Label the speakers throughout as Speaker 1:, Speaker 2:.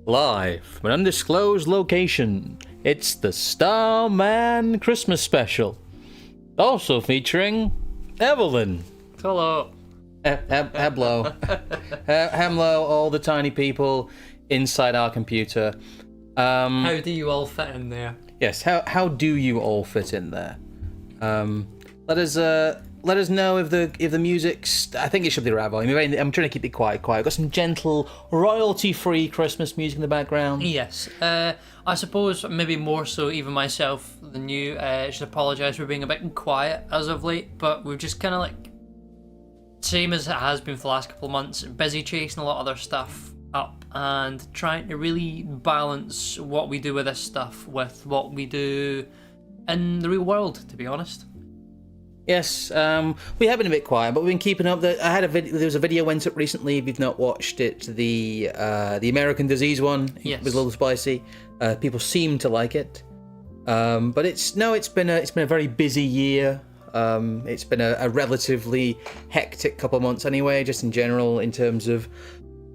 Speaker 1: Live from an undisclosed location, it's the Starman Christmas special. Also featuring Evelyn.
Speaker 2: Hello.
Speaker 1: Hello. Hello, all the tiny people inside our computer.
Speaker 2: How do you all fit in there?
Speaker 1: Yes, how do you all fit in there? Let us know if the music's... I think it should be the right volume. I'm trying to keep it quiet. I've got some gentle, royalty-free Christmas music in the background.
Speaker 2: Yes. I suppose maybe more so even myself than you. Should apologise for being a bit quiet as of late, but we've just kind of like... Same as it has been for the last couple of months, busy chasing a lot of other stuff up and trying to really balance what we do with this stuff with what we do in the real world, to be honest.
Speaker 1: Yes, we have been a bit quiet, but we've been keeping up. There was a video went up recently. If you've not watched it, the American disease one.
Speaker 2: Yes.
Speaker 1: It was a little spicy. People seem to like it, but it's been a very busy year. It's been a relatively hectic couple of months anyway, just in general in terms of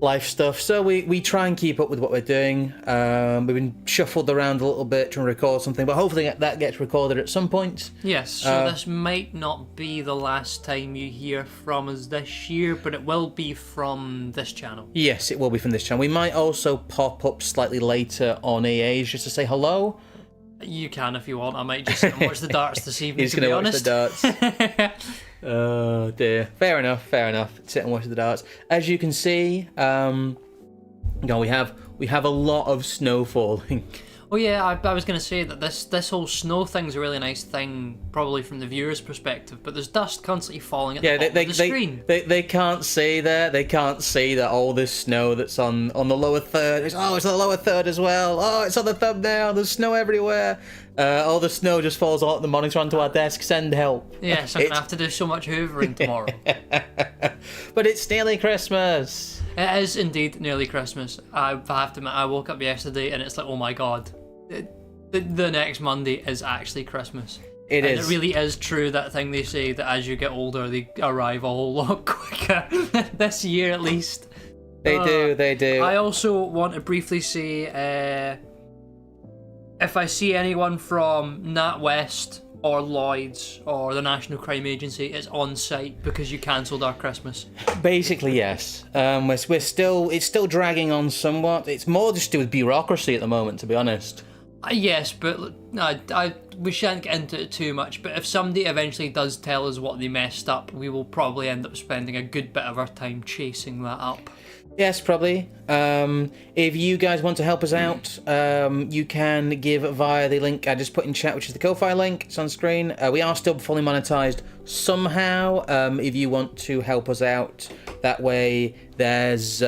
Speaker 1: life stuff. So we try and keep up with what we're doing. We've been shuffled around a little bit trying to record something, but hopefully that gets recorded at some point.
Speaker 2: Yes, so this might not be the last time you hear from us this year, but it will be from this channel.
Speaker 1: Yes, it will be from this channel. We might also pop up slightly later on AA's just to say hello.
Speaker 2: You can if you want. I might just sit and watch the darts this evening,
Speaker 1: He's going to watch the darts. Oh dear. Fair enough. Sit and watch the darts. As you can see, we have a lot of snow falling.
Speaker 2: Oh yeah, I was going to say that this whole snow thing's a really nice thing, probably from the viewer's perspective, but there's dust constantly falling at the bottom of the screen.
Speaker 1: They can't see that. They can't see that all this snow that's on the lower third. It's on the lower third as well. Oh, it's on the thumbnail. There's snow everywhere. All the snow just falls out the monitor onto our desk. Send help.
Speaker 2: Yes, I'm going to have to do so much hoovering tomorrow.
Speaker 1: But it's nearly Christmas.
Speaker 2: It is indeed nearly Christmas. I have to admit, I woke up yesterday and it's like, oh my god. The next Monday is actually Christmas.
Speaker 1: It is.
Speaker 2: It really is true, that thing they say, that as you get older, they arrive a whole lot quicker. This year, at least.
Speaker 1: They do.
Speaker 2: I also want to briefly say, if I see anyone from NatWest or Lloyd's or the National Crime Agency, it's on site because you cancelled our Christmas.
Speaker 1: Basically, yes. It's still dragging on somewhat. It's more just to do with bureaucracy at the moment, to be honest.
Speaker 2: Yes, but we shan't get into it too much, but if somebody eventually does tell us what they messed up, we will probably end up spending a good bit of our time chasing that up.
Speaker 1: Yes, probably. If you guys want to help us out, you can give via the link I just put in chat, which is the Ko-Fi link. It's on screen. We are still fully monetized somehow. If you want to help us out that way, there's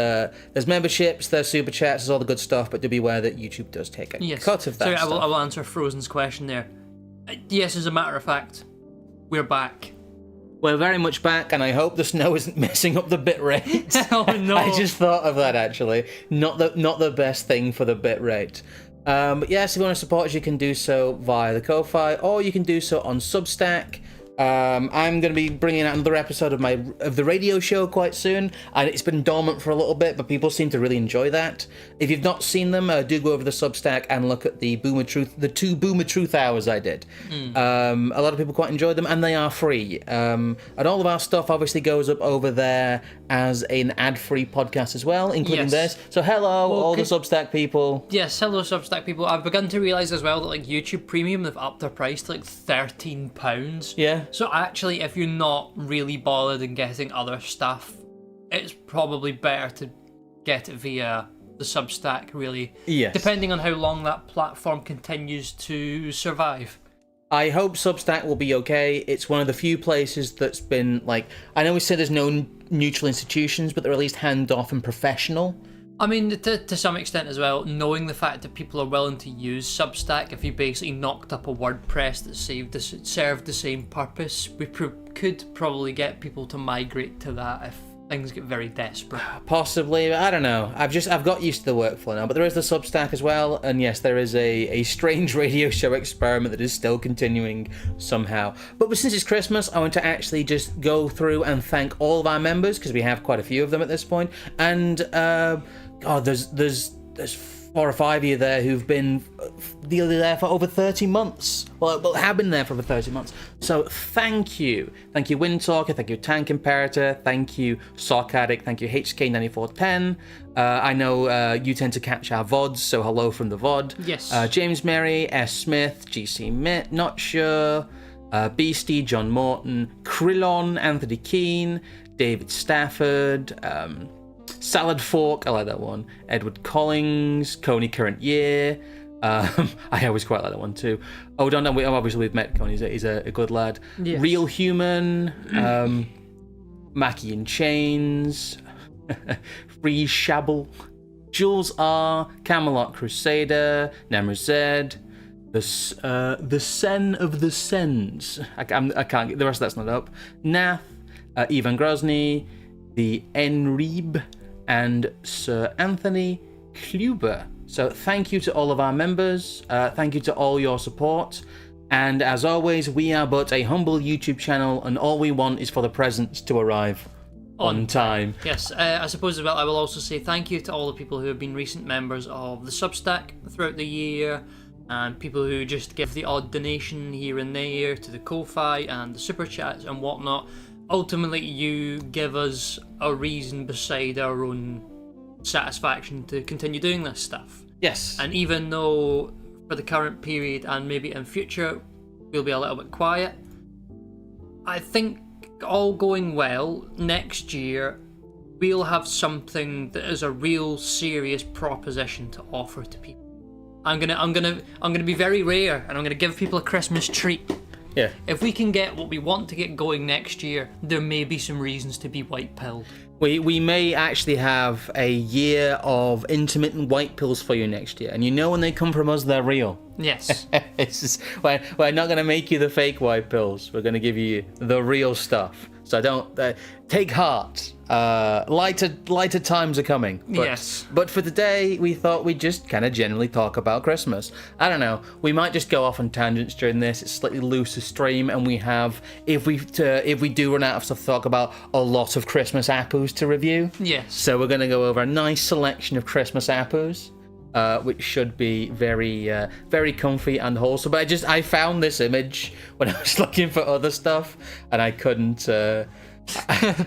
Speaker 1: memberships, there's super chats, there's all the good stuff, but do be aware that YouTube does take a cut of that
Speaker 2: Sorry,
Speaker 1: stuff.
Speaker 2: I will answer Frozen's question there. Yes, as a matter of fact, we're back.
Speaker 1: We're very much back, and I hope the snow isn't messing up the bit rate.
Speaker 2: Oh no!
Speaker 1: I just thought of that actually. Not the best thing for the bit rate. But yes, if you want to support us, you can do so via the Ko-Fi, or you can do so on Substack. I'm going to be bringing out another episode of the radio show quite soon, and it's been dormant for a little bit, but people seem to really enjoy that. If you've not seen them, do go over the Substack and look at the two Boomer Truth hours I did. A lot of people quite enjoyed them, and they are free. And all of our stuff obviously goes up over there as an ad-free podcast as well, including this. So hello, the Substack people.
Speaker 2: Yes, hello Substack people. I've begun to realise as well that like YouTube Premium, they've upped their price to like £13.
Speaker 1: Yeah.
Speaker 2: So actually, if you're not really bothered in getting other stuff, it's probably better to get it via the Substack, really.
Speaker 1: Yes.
Speaker 2: Depending on how long that platform continues to survive.
Speaker 1: I hope Substack will be okay. It's one of the few places that's been, like... I know we say there's no neutral institutions, but they're at least handoff and professional.
Speaker 2: I mean, to some extent as well, knowing the fact that people are willing to use Substack, if you basically knocked up a WordPress that served the same purpose, we could probably get people to migrate to that if things get very desperate.
Speaker 1: Possibly, I don't know. I've got used to the workflow now, but there is the Substack as well, and yes, there is a strange radio show experiment that is still continuing somehow. But since it's Christmas, I want to actually just go through and thank all of our members, because we have quite a few of them at this point, and God, there's there's 4 or 5 of you there who've been nearly there for over 30 months. Well, have been there for over 30 months. So thank you. Thank you, Wind Talker. Thank you, Tank Imperator. Thank you, Sock Addict. Thank you, HK9410. I know you tend to catch our VODs, so hello from the VOD.
Speaker 2: Yes.
Speaker 1: James Mary, S. Smith, GC Mitt, Not Sure, Beastie, John Morton, Krillon, Anthony Keane, David Stafford, Salad Fork, I like that one. Edward Collings, Coney Current Year. I always quite like that one too. Oh, don't know. Obviously we've met Coney. He's a good lad.
Speaker 2: Yes.
Speaker 1: Real Human, Mackie in Chains, Free Shabble, Jules R, Camelot Crusader, Namru Z, the Sen of the Sens. I can't get the rest of that's not up. Nath, Ivan Grozny, the Enreeb, and Sir Anthony Kluber. So thank you to all of our members. Thank you to all your support. And as always, we are but a humble YouTube channel, and all we want is for the presents to arrive on time.
Speaker 2: Yes, I suppose as well, I will also say thank you to all the people who have been recent members of the Substack throughout the year, and people who just give the odd donation here and there to the Ko-Fi and the Super Chats and whatnot. Ultimately, you give us a reason beside our own satisfaction to continue doing this stuff.
Speaker 1: Yes.
Speaker 2: And even though for the current period and maybe in future we'll be a little bit quiet, I think all going well, next year we'll have something that is a real serious proposition to offer to people. I'm gonna be very rare, and I'm gonna give people a Christmas treat.
Speaker 1: Yeah.
Speaker 2: If we can get what we want to get going next year, there may be some reasons to be white-pilled.
Speaker 1: We may actually have a year of intermittent white pills for you next year, and you know when they come from us, they're real.
Speaker 2: Yes.
Speaker 1: It's just, we're not going to make you the fake white pills. We're going to give you the real stuff. So don't take heart. Lighter times are coming. But,
Speaker 2: yes.
Speaker 1: But for today, we thought we'd just kind of generally talk about Christmas. I don't know. We might just go off on tangents during this. It's slightly looser stream, and we have, if we do run out of stuff to talk about, a lot of Christmas appus to review.
Speaker 2: Yes.
Speaker 1: So we're going to go over a nice selection of Christmas appus. Which should be very, very comfy and wholesome. But I found this image when I was looking for other stuff, and I couldn't.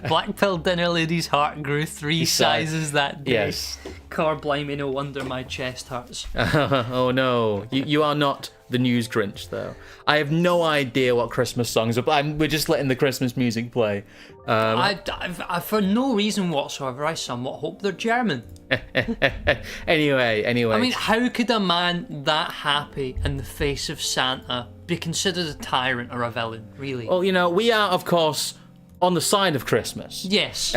Speaker 2: Black pill dinner lady's heart grew 3 sizes that day.
Speaker 1: Yes.
Speaker 2: Car blimey, no wonder my chest hurts.
Speaker 1: Oh no, you are not the news Grinch though. I have no idea what Christmas songs are. We're just letting the Christmas music play.
Speaker 2: I for no reason whatsoever, I somewhat hope they're German.
Speaker 1: Anyway.
Speaker 2: I mean, how could a man that happy in the face of Santa be considered a tyrant or a villain, really?
Speaker 1: Well, we are, of course, on the side of Christmas.
Speaker 2: Yes.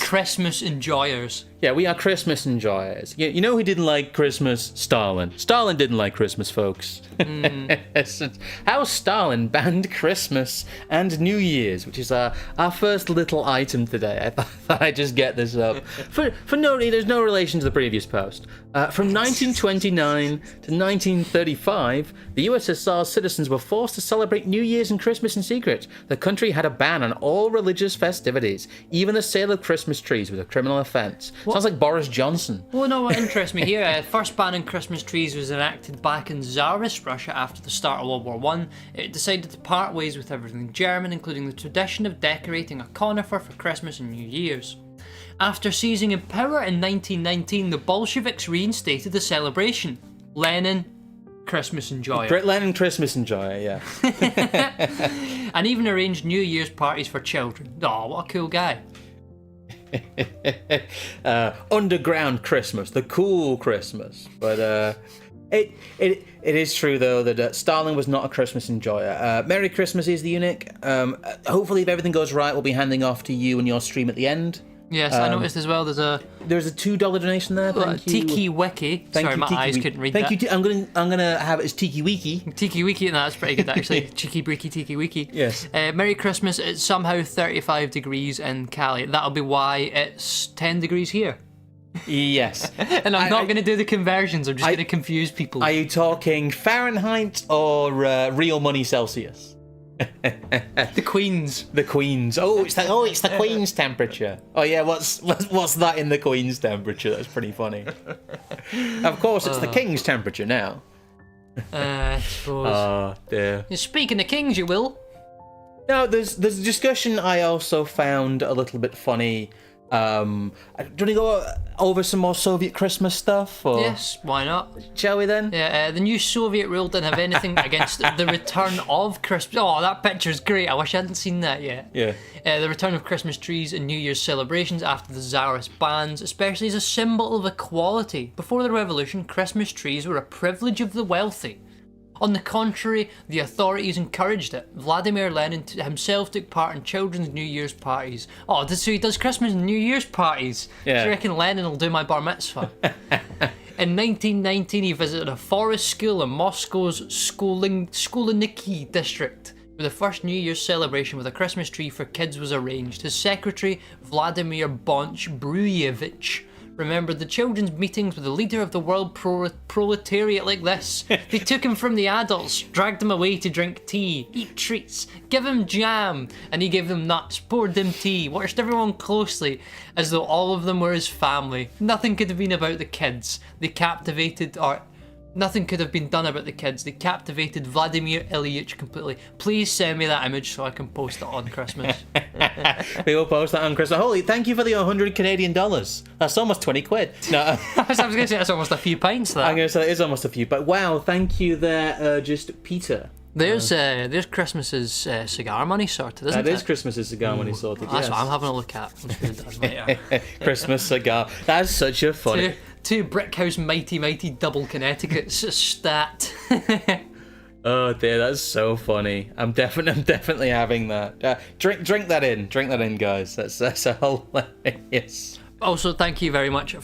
Speaker 2: Christmas enjoyers.
Speaker 1: Yeah, we are Christmas enjoyers. You know who didn't like Christmas? Stalin. Stalin didn't like Christmas, folks. How Stalin banned Christmas and New Year's, which is our first little item today. I thought I'd just get this up. There's no relation to the previous post. From 1929 to 1935, the USSR's citizens were forced to celebrate New Year's and Christmas in secret. The country had a ban on all religious festivities. Even the sale of Christmas trees was a criminal offence. Sounds like Boris Johnson.
Speaker 2: Well, no, what interests me here, first ban on Christmas trees was enacted back in Tsarist Russia after the start of World War I. It decided to part ways with everything German, including the tradition of decorating a conifer for Christmas and New Year's. After seizing in power in 1919, the Bolsheviks reinstated the celebration. Lenin, Christmas enjoyer.
Speaker 1: Lenin, Christmas enjoyer, yeah.
Speaker 2: And even arranged New Year's parties for children. Oh, what a cool guy.
Speaker 1: Underground Christmas, the cool Christmas. But it is true though that Stalin was not a Christmas enjoyer. Merry Christmas is the eunuch. Hopefully, if everything goes right, we'll be handing off to you and your stream at the end.
Speaker 2: Yes, I noticed as well. There's a
Speaker 1: $2 donation there. Thank you.
Speaker 2: Tiki Wiki. Sorry, my eyes couldn't read that.
Speaker 1: Thank you. I'm gonna have it as Tiki Wiki.
Speaker 2: Tiki Wiki, and that's pretty good actually. Cheeky breaky Tiki Wiki.
Speaker 1: Yes.
Speaker 2: Merry Christmas. It's somehow 35 degrees in Cali. That'll be why it's 10 degrees here.
Speaker 1: Yes.
Speaker 2: And I'm not going to do the conversions. I'm just going to confuse people.
Speaker 1: Are you talking Fahrenheit or real money Celsius?
Speaker 2: The Queen's.
Speaker 1: The Queen's. Oh, it's the Queen's temperature. Oh yeah, what's that in the Queen's temperature? That's pretty funny. Of course, it's the King's temperature now.
Speaker 2: I suppose.
Speaker 1: Oh dear.
Speaker 2: Speaking of kings, you will.
Speaker 1: Now, there's a discussion I also found a little bit funny. Do you want to go over some more Soviet Christmas stuff? Or...
Speaker 2: Yes, why not?
Speaker 1: Shall we then?
Speaker 2: Yeah, the new Soviet rule didn't have anything against the return of Christmas. Oh, that picture's great. I wish I hadn't seen that yet.
Speaker 1: Yeah.
Speaker 2: The return of Christmas trees and New Year's celebrations after the Tsarist bans, especially as a symbol of equality. Before the revolution, Christmas trees were a privilege of the wealthy. On the contrary, the authorities encouraged it. Vladimir Lenin himself took part in children's New Year's parties. Oh, so he does Christmas and New Year's parties.
Speaker 1: Yeah.
Speaker 2: Do you reckon Lenin will do my bar mitzvah? In 1919, he visited a forest school in Moscow's Skoleniki district, where the first New Year's celebration with a Christmas tree for kids was arranged. His secretary, Vladimir Bonch-Bruyevich, remembered the children's meetings with the leader of the world proletariat like this. They took him from the adults, dragged him away to drink tea, eat treats, give him jam, and he gave them nuts, poured them tea, watched everyone closely, as though all of them were his family. Nothing could have been about the kids. Nothing could have been done about the kids. They captivated Vladimir Ilyich completely. Please send me that image so I can post it on Christmas.
Speaker 1: We will post that on Christmas. Holy, thank you for the 100 Canadian dollars. That's almost 20 quid. No,
Speaker 2: I was going to say that's almost a few pints, that.
Speaker 1: I'm going to say it is almost a few, but wow, thank you there, just Peter.
Speaker 2: There's Christmas's cigar money sorted, isn't it?
Speaker 1: That is Christmas's cigar money sorted,
Speaker 2: That's
Speaker 1: yes.
Speaker 2: what I'm having a look at. Once we're done later.
Speaker 1: Christmas cigar. That's such a funny...
Speaker 2: Two Brickhouse mighty double Connecticut's stat.
Speaker 1: Oh dear, that's so funny. I'm definitely having that. Drink that in, guys. That's hilarious.
Speaker 2: Also, thank you very much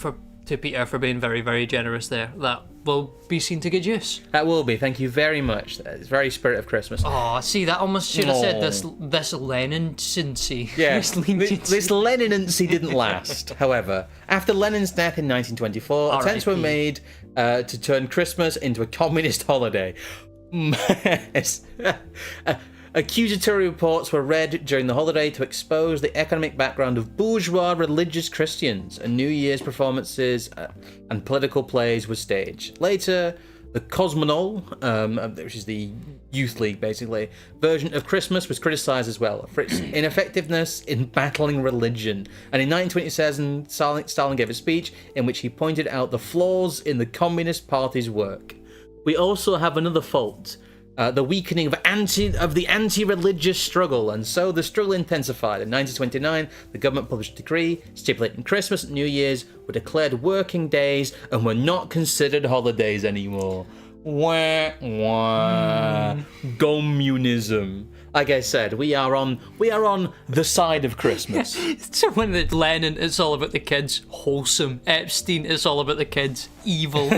Speaker 2: to Peter for being very, very generous there. That will be seen to good use.
Speaker 1: That will be. Thank you very much. It's very spirit of Christmas.
Speaker 2: Oh, see, that almost should have said this Lenin-cincy.
Speaker 1: Yeah, this Leninancy didn't last. However, after Lenin's death in 1924, attempts were made to turn Christmas into a communist holiday. Accusatory reports were read during the holiday to expose the economic background of bourgeois religious Christians, and New Year's performances and political plays were staged. Later, the Kosmonol, which is the youth league basically, version of Christmas was criticised as well for its ineffectiveness in battling religion. And in 1927, Stalin gave a speech in which he pointed out the flaws in the Communist Party's work. We also have another fault. The weakening of the anti-religious struggle, and so the struggle intensified. In 1929, the government published a decree stipulating Christmas and New Year's were declared working days and were not considered holidays anymore. Wah, wah. Communism. Like I said, we are on the side of Christmas.
Speaker 2: So when Lenin, it's all about the kids. Wholesome. Epstein, it's all about the kids. Evil.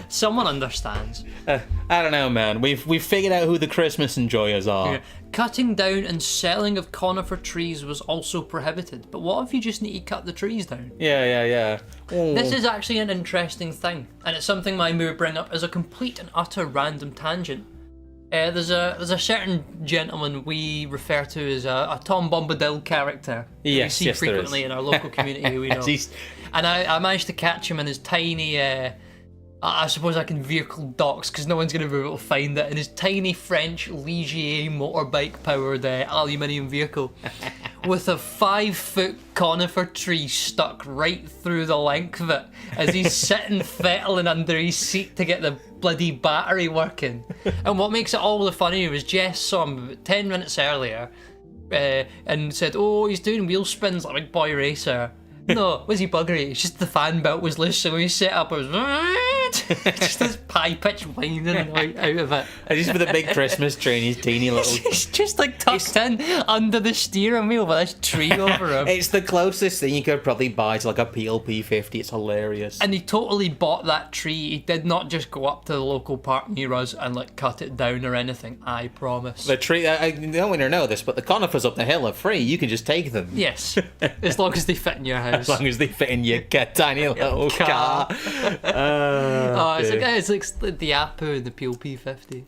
Speaker 2: Someone understands.
Speaker 1: I don't know, man. We've figured out who the Christmas enjoyers are.
Speaker 2: Yeah. Cutting down and selling of conifer trees was also prohibited. But what if you just need to cut the trees down?
Speaker 1: Yeah. Oh.
Speaker 2: This is actually an interesting thing, and it's something my mood bring up as a complete and utter random tangent. There's a certain gentleman we refer to as a Tom Bombadil character.
Speaker 1: Yes,
Speaker 2: we see frequently in our local community who we know. And I managed to catch him in his tiny, I suppose I can vehicle docs because no one's going to be able to find it, in his tiny French Ligier motorbike powered aluminium vehicle with a 5-foot conifer tree stuck right through the length of it as he's sitting fettling under his seat to get the bloody battery working. And what makes it all the funnier was Jess saw him about 10 minutes earlier and said, oh, he's doing wheel spins like a big boy racer. No, was he buggery? It's just the fan belt was loose, so when he set up, it was just this high-pitched whining out of it.
Speaker 1: And just with a big Christmas tree and his teeny little...
Speaker 2: He's just like tucked in under the steering wheel with this tree over him.
Speaker 1: It's the closest thing you could probably buy to like a PLP 50. It's hilarious.
Speaker 2: And he totally bought that tree. He did not just go up to the local park near us and like cut it down or anything, I promise.
Speaker 1: The tree, I don't want to know this, but the conifers up the hill are free. You can just take them.
Speaker 2: Yes, as long as they fit in your house.
Speaker 1: As long as they fit in your tiny little car.
Speaker 2: It's like the Appu and the PLP 50.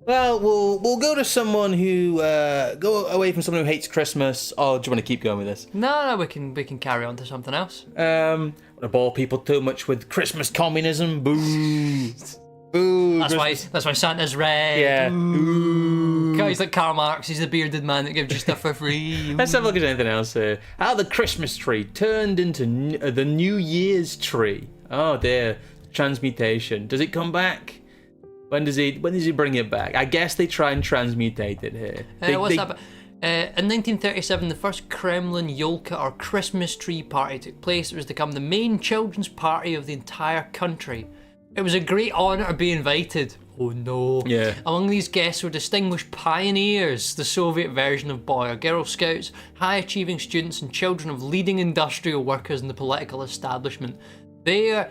Speaker 1: Well, we'll go to someone who go away from someone who hates Christmas. Oh, do you want to keep going with this?
Speaker 2: No, we can carry on to something else.
Speaker 1: Want to bore people too much with Christmas communism? Boo! Boo!
Speaker 2: That's why Santa's red.
Speaker 1: Yeah.
Speaker 2: Ooh. He's like Karl Marx. He's the bearded man that gives you stuff for free.
Speaker 1: Let's have a look at anything else here. How the Christmas tree turned into the New Year's tree. Oh dear, transmutation. Does it come back? When does he bring it back? I guess they try and transmutate it here.
Speaker 2: What's that? In 1937, the first Kremlin Yolka or Christmas tree party took place. It was to become the main children's party of the entire country. It was a great honour to be invited. Oh no.
Speaker 1: Yeah.
Speaker 2: Among these guests were distinguished pioneers, the Soviet version of Boy or Girl Scouts, high-achieving students and children of leading industrial workers in the political establishment. They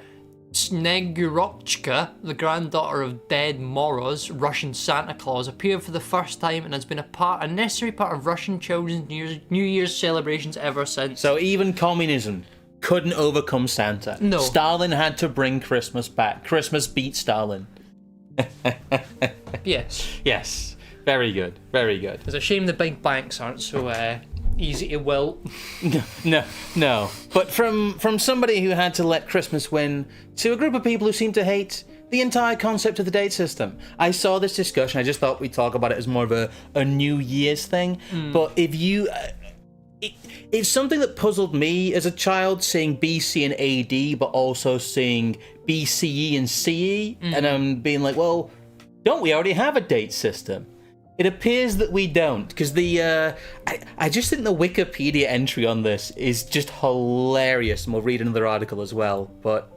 Speaker 2: Snegurochka, the granddaughter of dead Moroz, Russian Santa Claus, appeared for the first time and has been a necessary part of Russian children's New Year's celebrations ever since.
Speaker 1: So even communism couldn't overcome Santa.
Speaker 2: No.
Speaker 1: Stalin had to bring Christmas back. Christmas beat Stalin.
Speaker 2: Yes.
Speaker 1: Yes. Very good. Very good.
Speaker 2: It's a shame the big banks aren't so easy to wilt.
Speaker 1: No. But from somebody who had to let Christmas win to a group of people who seem to hate the entire concept of the date system. I saw this discussion. I just thought we'd talk about it as more of a New Year's thing. But if you... it's something that puzzled me as a child, seeing BC and AD, but also seeing BCE and CE. And I'm being like, well, don't we already have a date system? It appears that we don't, because I just think the Wikipedia entry on this is just hilarious, and we'll read another article as well. But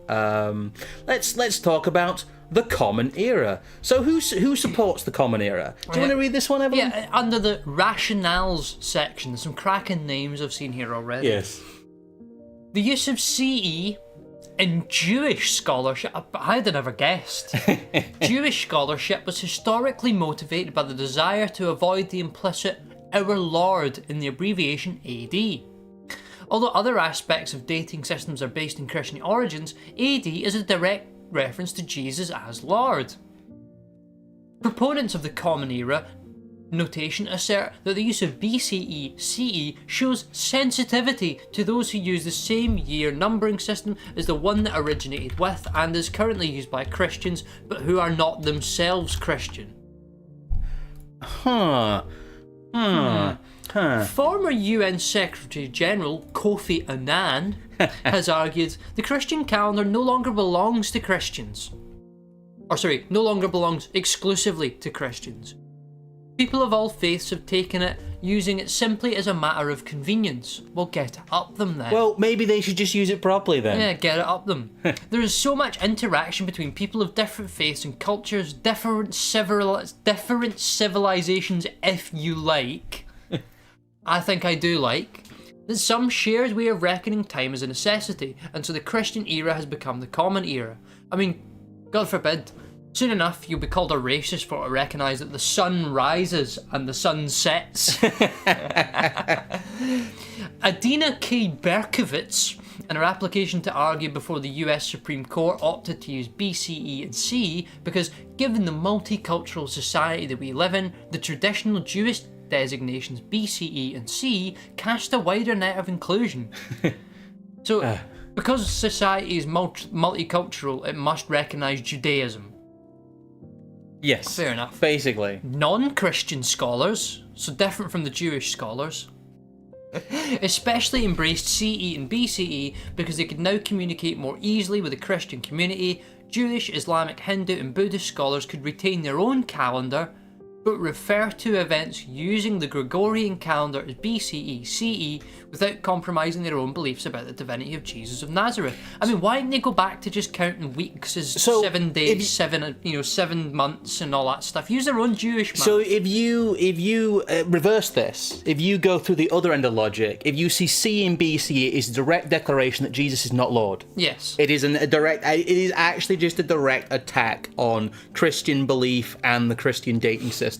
Speaker 1: let's talk about the Common Era. So who supports the Common Era? Do you want to read this one, Evelyn?
Speaker 2: Yeah, under the rationales section, there's some cracking names I've seen here already.
Speaker 1: Yes.
Speaker 2: The use of CE in Jewish scholarship, I had never guessed. Jewish scholarship was historically motivated by the desire to avoid the implicit Our Lord in the abbreviation AD. Although other aspects of dating systems are based in Christian origins, AD is a direct reference to Jesus as Lord. Proponents of the Common Era notation assert that the use of BCE CE shows sensitivity to those who use the same year numbering system as the one that originated with and is currently used by Christians but who are not themselves Christian. Former UN Secretary General Kofi Annan has argued the Christian calendar no longer belongs to Christians. No longer belongs exclusively to Christians. People of all faiths have taken it, using it simply as a matter of convenience. Well, get it up them then.
Speaker 1: Well, maybe they should just use it properly then.
Speaker 2: Yeah, get it up them. There is so much interaction between people of different faiths and cultures, different civilizations, if you like. I think I do like. That some shared way of reckoning time is a necessity, and so the Christian era has become the common era. I mean, God forbid. Soon enough, you'll be called a racist for to recognise that the sun rises and the sun sets. Adina K. Berkowitz, in her application to argue before the US Supreme Court, opted to use BCE and CE because, given the multicultural society that we live in, the traditional Jewish designations BCE and CE cast a wider net of inclusion. So, because society is multicultural, it must recognise Judaism.
Speaker 1: Yes.
Speaker 2: Fair enough.
Speaker 1: Basically.
Speaker 2: Non-Christian scholars, so different from the Jewish scholars, especially embraced CE and BCE because they could now communicate more easily with the Christian community. Jewish, Islamic, Hindu and Buddhist scholars could retain their own calendar but refer to events using the Gregorian calendar as BCE, CE, without compromising their own beliefs about the divinity of Jesus of Nazareth. I mean, why didn't they go back to just counting weeks as 7 days, 7 months and all that stuff? Use their own Jewish math.
Speaker 1: So if you reverse this, if you go through the other end of logic, if you see C and BCE is a direct declaration that Jesus is not Lord.
Speaker 2: Yes.
Speaker 1: It is it is actually just a direct attack on Christian belief and the Christian dating system.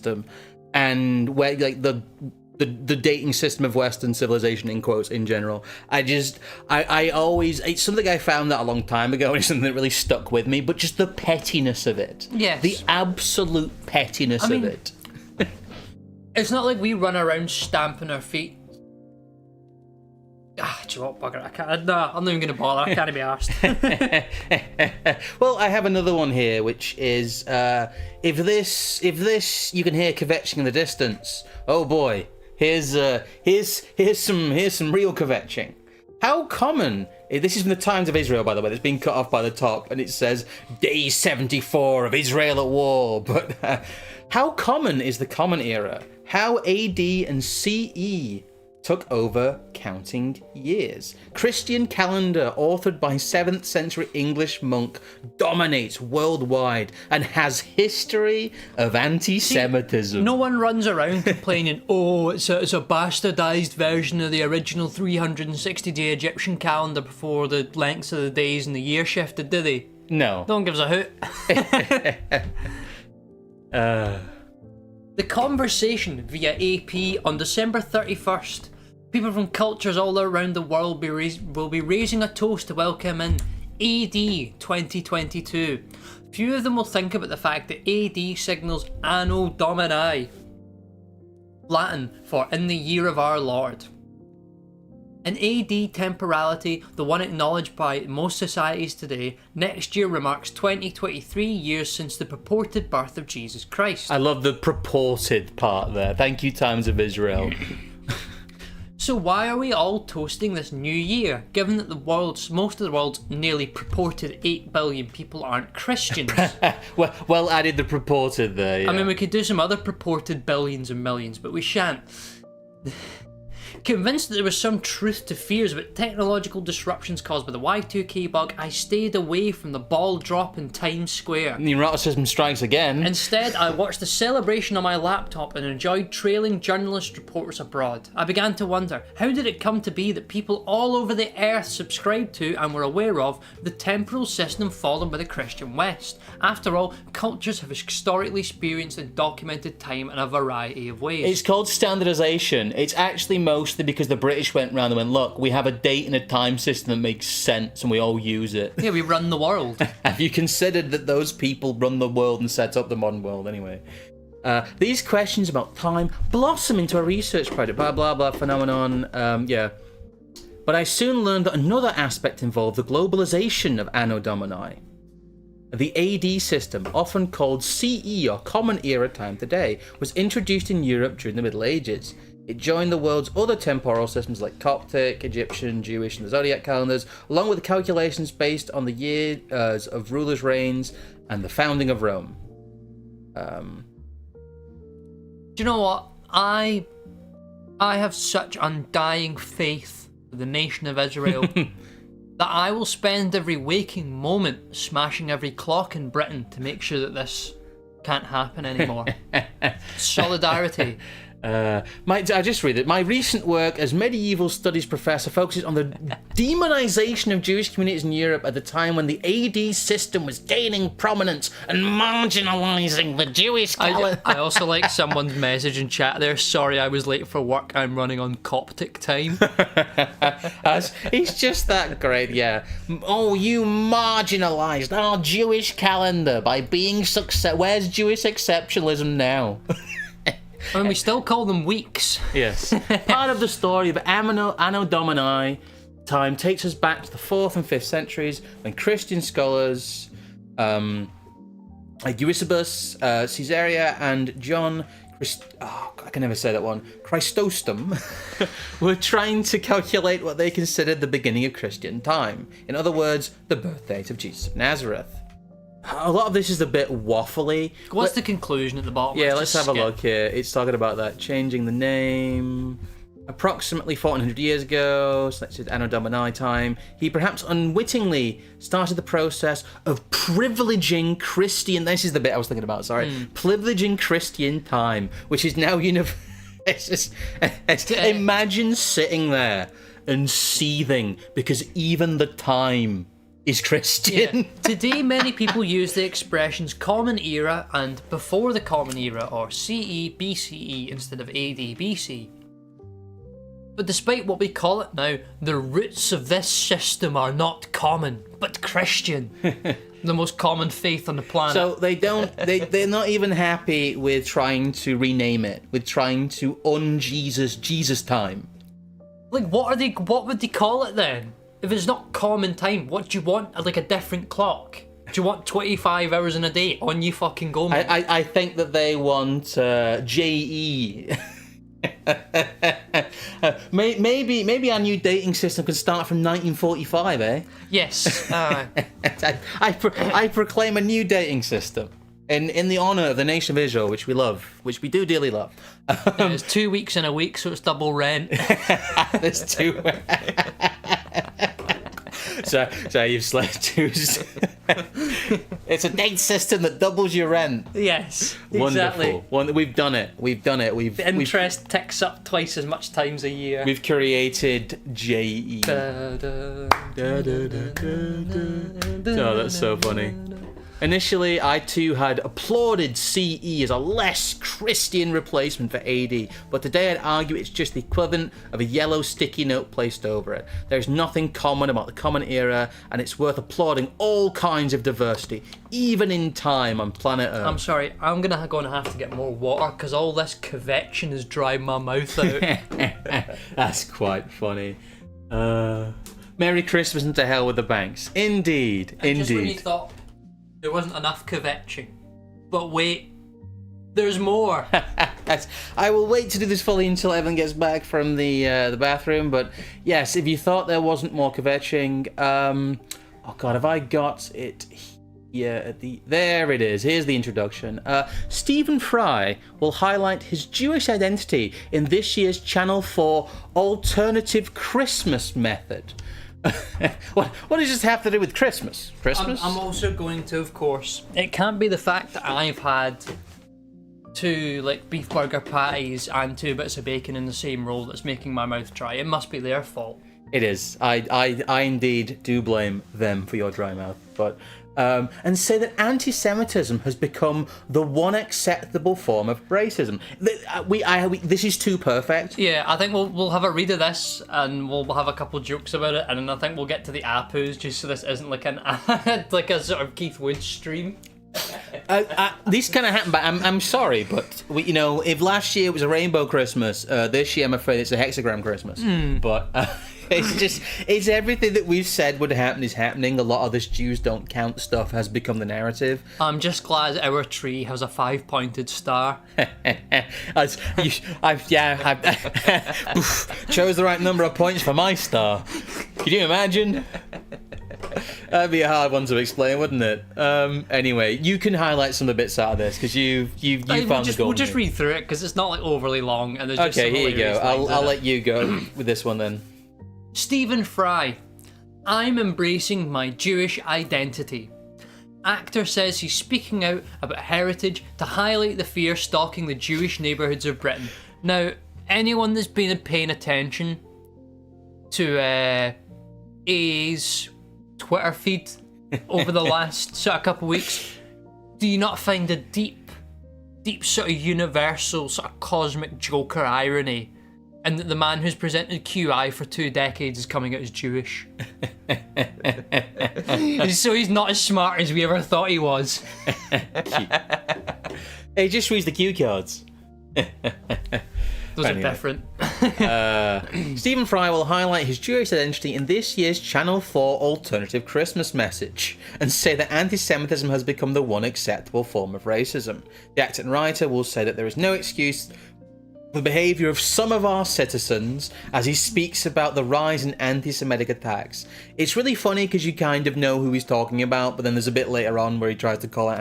Speaker 1: And where like the the dating system of Western civilization, in quotes, in general. I always, it's something I found that a long time ago, and it's something that really stuck with me, but just the pettiness of it.
Speaker 2: Yes.
Speaker 1: The absolute pettiness of it.
Speaker 2: It's not like we run around stamping our feet. Do you know what, bugger? I can't. Nah, I'm not even going to bother. I can't be arsed.
Speaker 1: Well, I have another one here, which is if this you can hear kvetching in the distance. Oh boy, here's some real kvetching. How common? This is from the Times of Israel, by the way. That's been cut off by the top, and it says Day 74 of Israel at war. But how common is the Common Era? How AD and CE took over counting years. Christian calendar authored by 7th century English monk dominates worldwide and has history of anti-Semitism.
Speaker 2: No one runs around complaining, oh, it's a bastardized version of the original 360-day Egyptian calendar before the lengths of the days and the year shifted, do they?
Speaker 1: No.
Speaker 2: No one gives a hoot. The conversation via AP on December 31st. People from cultures all around the world will be raising a toast to welcome in AD 2022. Few of them will think about the fact that AD signals Anno Domini, Latin for in the year of our Lord. In AD temporality, the one acknowledged by most societies today, next year remarks 2023 years since the purported birth of Jesus Christ.
Speaker 1: I love the purported part there. Thank you, Times of Israel.
Speaker 2: So why are we all toasting this new year, given that most of the world's nearly purported 8 billion people aren't Christians?
Speaker 1: well added the purported there, yeah.
Speaker 2: I mean, we could do some other purported billions and millions, but we shan't. Convinced that there was some truth to fears about technological disruptions caused by the Y2K bug, I stayed away from the ball drop in Times Square.
Speaker 1: Neuroticism strikes again.
Speaker 2: Instead, I watched the celebration on my laptop and enjoyed trailing journalist reports abroad. I began to wonder, how did it come to be that people all over the earth subscribed to and were aware of the temporal system followed by the Christian West? After all, cultures have historically experienced and documented time in a variety of ways.
Speaker 1: It's called standardization. It's actually mostly because the British went round and went, look, we have a date and a time system that makes sense and we all use it.
Speaker 2: Yeah, we run the world.
Speaker 1: Have you considered that those people run the world and set up the modern world anyway? These questions about time blossom into a research project, blah, blah, blah, phenomenon, yeah. But I soon learned that another aspect involved the globalization of Anno Domini. The AD system, often called CE or Common Era time today, was introduced in Europe during the Middle Ages. It joined the world's other temporal systems like Coptic, Egyptian, Jewish, and the zodiac calendars, along with calculations based on the years of rulers' reigns and the founding of Rome.
Speaker 2: Do you know what? I have such undying faith in the nation of Israel that I will spend every waking moment smashing every clock in Britain to make sure that this can't happen anymore. Solidarity.
Speaker 1: I just read it. My recent work as medieval studies professor focuses on the demonization of Jewish communities in Europe at the time when the AD system was gaining prominence and marginalizing the Jewish calendar.
Speaker 2: I also like someone's message in chat there. Sorry, I was late for work. I'm running on Coptic time.
Speaker 1: He's just that great, yeah. Oh, you marginalized our Jewish calendar by being Where's Jewish exceptionalism now?
Speaker 2: I mean, we still call them weeks.
Speaker 1: Yes. Part of the story of Anno Domini time takes us back to the 4th and 5th centuries when Christian scholars like Eusebius, Caesarea, and John I can never say that one. Chrysostom were trying to calculate what they considered the beginning of Christian time. In other words, the birth date of Jesus of Nazareth. A lot of this is a bit waffly.
Speaker 2: What's the conclusion at the bottom?
Speaker 1: Yeah, let's have a look here. It's talking about that, changing the name. Approximately 1400 years ago, so that's Anno Domini time, he perhaps unwittingly started the process of privileging Christian... This is the bit I was thinking about, sorry. Privileging Christian time, which is now... Imagine sitting there and seething because even the time... is Christian.
Speaker 2: Yeah. Today, many people use the expressions Common Era and Before the Common Era, or CE BCE instead of AD BC. But despite what we call it now, the roots of this system are not common, but Christian. The most common faith on the planet.
Speaker 1: So they're not even happy with trying to rename it, with trying to Jesus time.
Speaker 2: Like, what would they call it then? If it's not common time, what do you want? Like a different clock? Do you want 25 hours in a day? On you fucking go, man.
Speaker 1: I think that they want JE. Maybe our new dating system can start from 1945, eh?
Speaker 2: Yes.
Speaker 1: I proclaim a new dating system in the honour of the nation of Israel, which we love, which we do dearly love.
Speaker 2: It's 2 weeks in a week, so it's double rent.
Speaker 1: There's two. So you've slept two. It's a date system that doubles your rent.
Speaker 2: Yes,
Speaker 1: Wonderful.
Speaker 2: exactly.
Speaker 1: We've done it.
Speaker 2: The interest ticks up twice as much times a year.
Speaker 1: We've created JE. Oh, that's so funny. Initially, I too had applauded CE as a less Christian replacement for AD, but today I'd argue it's just the equivalent of a yellow sticky note placed over it. There's nothing common about the common era, and it's worth applauding all kinds of diversity, even in time on planet Earth.
Speaker 2: I'm sorry, I'm gonna have to get more water because all this kvetching is drying my mouth out.
Speaker 1: That's quite funny. Merry Christmas and to hell with the banks. Indeed,
Speaker 2: And
Speaker 1: indeed.
Speaker 2: just when you thought there wasn't enough kvetching, but wait, there's more.
Speaker 1: I will wait to do this fully until Evan gets back from the bathroom. But yes, if you thought there wasn't more kvetching, oh god, have I got it here? There it is. Here's the introduction. Stephen Fry will highlight his Jewish identity in this year's Channel 4 alternative Christmas method. What does this have to do with Christmas?
Speaker 2: I'm also going to, of course. It can't be the fact that I've had 2 like beef burger patties and 2 bits of bacon in the same roll that's making my mouth dry. It must be their fault.
Speaker 1: It is. I indeed do blame them for your dry mouth. But and say that anti-Semitism has become the one acceptable form of racism. This is too perfect.
Speaker 2: Yeah, I think we'll have a read of this and we'll have a couple jokes about it, and then I think we'll get to the Appus just so this isn't like an like a sort of Keith Woods stream.
Speaker 1: These kind of happen, but I'm sorry, but if last year was a rainbow Christmas, this year I'm afraid it's a hexagram Christmas. But it's everything that we've said would happen is happening. A lot of this Jews don't count stuff has become the narrative.
Speaker 2: I'm just glad our tree has a 5-pointed star.
Speaker 1: I chose the right number of points for my star. Can you imagine? That'd be a hard one to explain, wouldn't it? Anyway, you can highlight some of the bits out of this because you found the gold.
Speaker 2: We'll just read through it because it's not like overly long, and there's just
Speaker 1: okay.
Speaker 2: some
Speaker 1: Here you go.
Speaker 2: hilarious
Speaker 1: I'll let you go with this one then.
Speaker 2: Stephen Fry. I'm embracing my Jewish identity. Actor says he's speaking out about heritage to highlight the fear stalking the Jewish neighbourhoods of Britain. Now, anyone that's been paying attention to A's Twitter feed over the last sort of couple of weeks, do you not find a deep sort of universal sort of cosmic Joker irony, and that the man who's presented QI for 2 decades is coming out as Jewish? So he's not as smart as we ever thought he was.
Speaker 1: He just reads the cue cards.
Speaker 2: Those are different.
Speaker 1: Stephen Fry will highlight his Jewish identity in this year's Channel 4 alternative Christmas message and say that anti-Semitism has become the one acceptable form of racism. The actor and writer will say that there is no excuse for the behaviour of some of our citizens as he speaks about the rise in anti-Semitic attacks. It's really funny because you kind of know who he's talking about, but then there's a bit later on where he tries to call it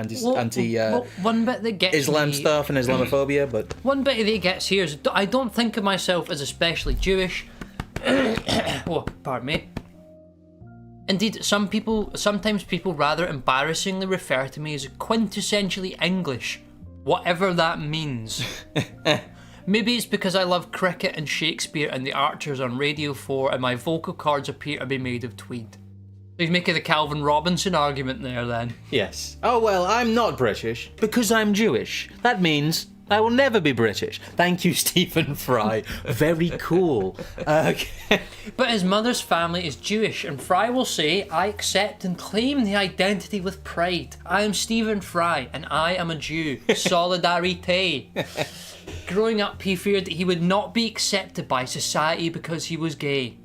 Speaker 2: one bit that gets
Speaker 1: Islam
Speaker 2: me,
Speaker 1: stuff and Islamophobia, but
Speaker 2: one bit that gets here is I don't think of myself as especially Jewish. Oh, pardon me. Indeed, sometimes people rather embarrassingly refer to me as quintessentially English, whatever that means. Maybe it's because I love cricket and Shakespeare and the Archers on Radio 4 and my vocal cords appear to be made of tweed. He's making the Calvin Robinson argument there then.
Speaker 1: yes. Oh well, I'm not British because I'm Jewish. That means I will never be British. Thank you, Stephen Fry. Very cool. Okay.
Speaker 2: But his mother's family is Jewish, and Fry will say, I accept and claim the identity with pride. I am Stephen Fry, and I am a Jew. Solidarity. Growing up, he feared that he would not be accepted by society because he was gay.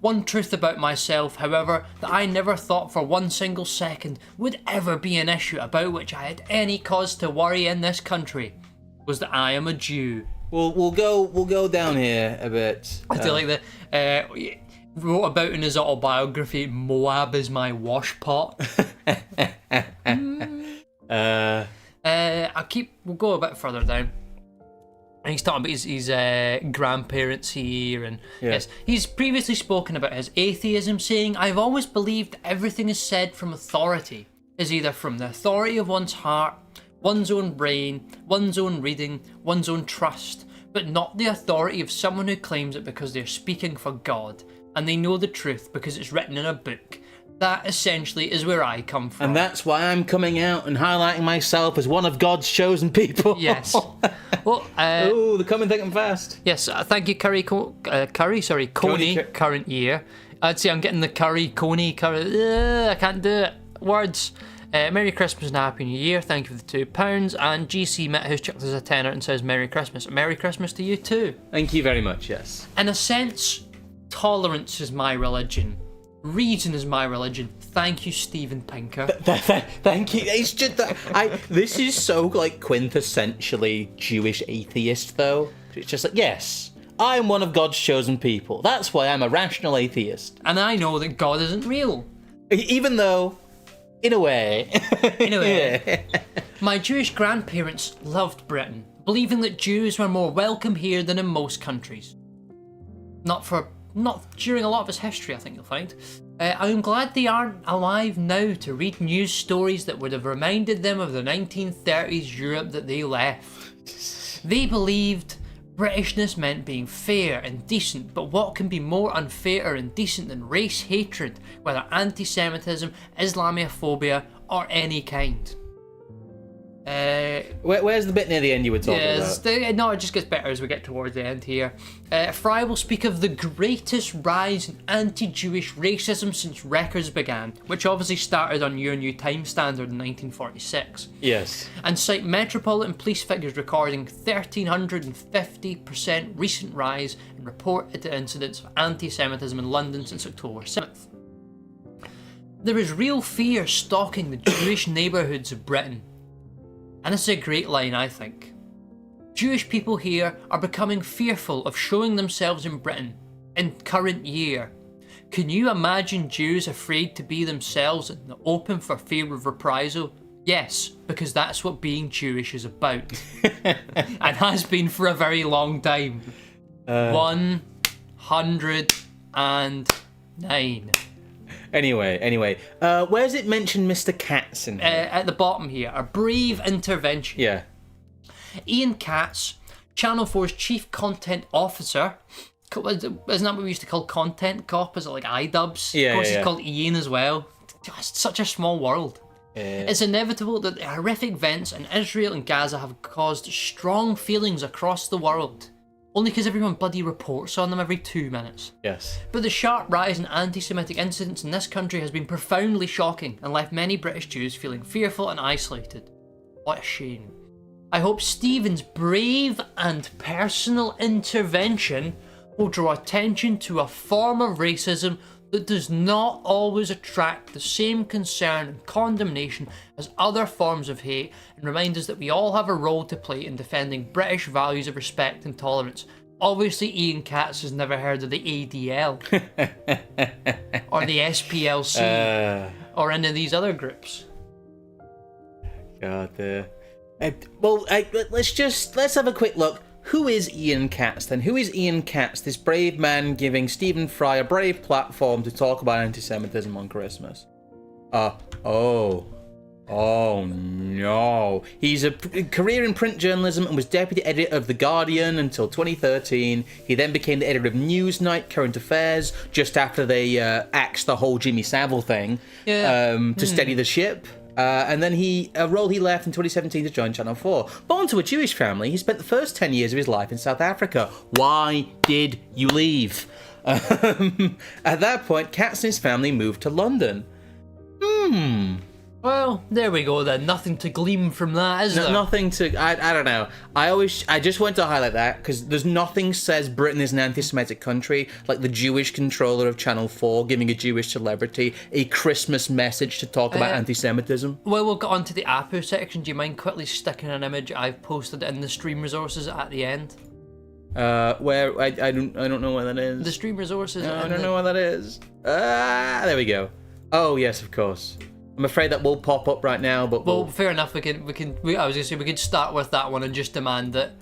Speaker 2: One truth about myself, however, that I never thought for one single second would ever be an issue about which I had any cause to worry in this country, was that I am a Jew.
Speaker 1: We'll go down here a bit.
Speaker 2: I feel like wrote about in his autobiography, Moab is my washpot. We'll go a bit further down. And he's talking about his grandparents here, and yes, he's previously spoken about his atheism, saying, I've always believed everything is said from authority is either from the authority of one's heart, one's own brain, one's own reading, one's own trust, but not the authority of someone who claims it because they're speaking for God, and they know the truth because it's written in a book. That essentially is where I come from.
Speaker 1: And that's why I'm coming out and highlighting myself as one of God's chosen people.
Speaker 2: Yes. Well,
Speaker 1: they're coming thick and fast.
Speaker 2: Yes, thank you, Coney, current year. I'd say I'm getting the Coney, I can't do it. Words. Merry Christmas and Happy New Year. Thank you for the £2. And GC Met, who's chucked us a tenner and says Merry Christmas. Merry Christmas to you too.
Speaker 1: Thank you very much, yes.
Speaker 2: In a sense, tolerance is my religion. Reason is my religion. Thank you, Steven Pinker.
Speaker 1: Thank you. It's just that this is so like quintessentially Jewish atheist, though. It's just like, yes, I'm one of God's chosen people. That's why I'm a rational atheist.
Speaker 2: And I know that God isn't real.
Speaker 1: Even though, in a way.
Speaker 2: Yeah. My Jewish grandparents loved Britain, believing that Jews were more welcome here than in most countries. Not during a lot of its history, I think you'll find. I'm glad they aren't alive now to read news stories that would have reminded them of the 1930s Europe that they left. They believed Britishness meant being fair and decent, but what can be more unfair or indecent than race hatred, whether anti-Semitism, Islamophobia, or any kind?
Speaker 1: Where's the bit near the end you were talking about?
Speaker 2: No, it just gets better as we get towards the end here. Fry will speak of the greatest rise in anti-Jewish racism since records began, which obviously started on Your New Time Standard in 1946.
Speaker 1: Yes. And
Speaker 2: cite Metropolitan Police figures recording 1,350% recent rise in reported incidents of anti-Semitism in London since October 7th. There is real fear stalking the Jewish neighbourhoods of Britain. And this is a great line, I think. Jewish people here are becoming fearful of showing themselves in Britain in current year. Can you imagine Jews afraid to be themselves in the open for fear of reprisal? Yes, because that's what being Jewish is about. And has been for a very long time. 109.
Speaker 1: Anyway, where's it mentioned Mr. Katz in here?
Speaker 2: At the bottom here, a brave intervention.
Speaker 1: Yeah.
Speaker 2: Ian Katz, Channel 4's chief content officer. Isn't that what we used to call content cop? Is it like iDubbbz?
Speaker 1: Yeah,
Speaker 2: of course,
Speaker 1: yeah.
Speaker 2: He's called Ian as well. It's such a small world. It's inevitable that the horrific events in Israel and Gaza have caused strong feelings across the world. Only because everyone bloody reports on them every 2 minutes.
Speaker 1: Yes.
Speaker 2: But the sharp rise in anti-Semitic incidents in this country has been profoundly shocking and left many British Jews feeling fearful and isolated. What a shame. I hope Stephen's brave and personal intervention will draw attention to a form of racism that does not always attract the same concern and condemnation as other forms of hate, and remind us that we all have a role to play in defending British values of respect and tolerance. Obviously, Ian Katz has never heard of the ADL or the SPLC or any of these other groups.
Speaker 1: God, let's have a quick look. Who is Ian Katz then? Who is Ian Katz, this brave man giving Stephen Fry a brave platform to talk about anti-Semitism on Christmas? Oh no. He's a career in print journalism and was deputy editor of The Guardian until 2013. He then became the editor of Newsnight Current Affairs just after they axed the whole Jimmy Savile thing to steady the ship. And then a role he left in 2017 to join Channel 4. Born to a Jewish family, he spent the first 10 years of his life in South Africa. Why did you leave? At that point, Katz and his family moved to London.
Speaker 2: Well, there we go then. Nothing to glean from that, is there?
Speaker 1: Nothing to... I don't know. I just want to highlight that, because there's nothing says Britain is an anti-Semitic country like the Jewish controller of Channel 4 giving a Jewish celebrity a Christmas message to talk about anti-Semitism.
Speaker 2: Well, we'll get on to the Appu section. Do you mind quickly sticking an image I've posted in the stream resources at the end?
Speaker 1: Where... I don't know what that is.
Speaker 2: The stream resources...
Speaker 1: No, I don't know what that is. There we go. Oh, yes, of course. I'm afraid that will pop up right now, but
Speaker 2: well, fair enough. I was gonna say we could start with that one and just demand that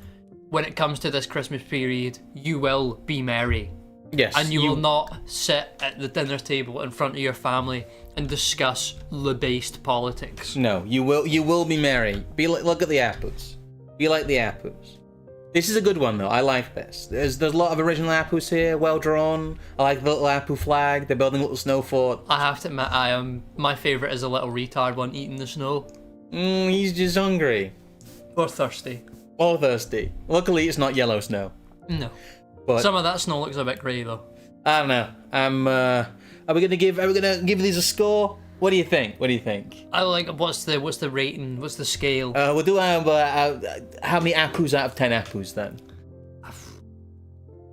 Speaker 2: when it comes to this Christmas period, you will be merry.
Speaker 1: Yes.
Speaker 2: And you will not sit at the dinner table in front of your family and discuss le-based politics.
Speaker 1: No, you will be merry. Look at the Appus. Be like the Appus. This is a good one though. I like this. There's a lot of original Appus here, well drawn. I like the little Appu flag. They're building a little snow fort.
Speaker 2: I have to admit, my favourite is a little retard one eating the snow.
Speaker 1: He's just hungry.
Speaker 2: Or thirsty.
Speaker 1: Or thirsty. Luckily, it's not yellow snow.
Speaker 2: No.
Speaker 1: But
Speaker 2: some of that snow looks a bit grey though.
Speaker 1: I don't know. Are we gonna give these a score? What do you think?
Speaker 2: I like. What's the rating? What's the scale?
Speaker 1: We'll do how many Appus out of 10 Appus then?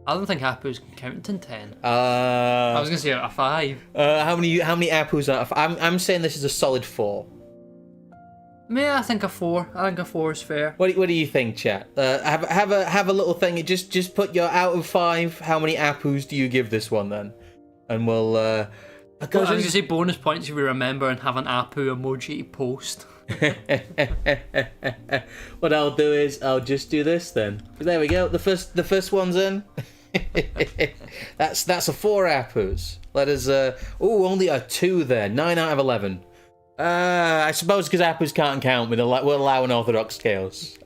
Speaker 2: I don't think Appu's can count in 10.
Speaker 1: I
Speaker 2: was gonna say out of 5.
Speaker 1: How many Appus out of? I'm saying this is a solid 4.
Speaker 2: Yeah, I think a 4. I think a 4 is fair.
Speaker 1: What do you think, chat? Have a little thing. Just put your out of 5. How many Appus do you give this one then? And we'll.
Speaker 2: I was going to say bonus points if we remember and have an Appu emoji to post.
Speaker 1: What I'll do is I'll just do this then. There we go. The first one's in. That's a 4 Appus. Let us. Only a 2 there. 9 out of 11. I suppose because Appus can't count, we'll allow unorthodox scales.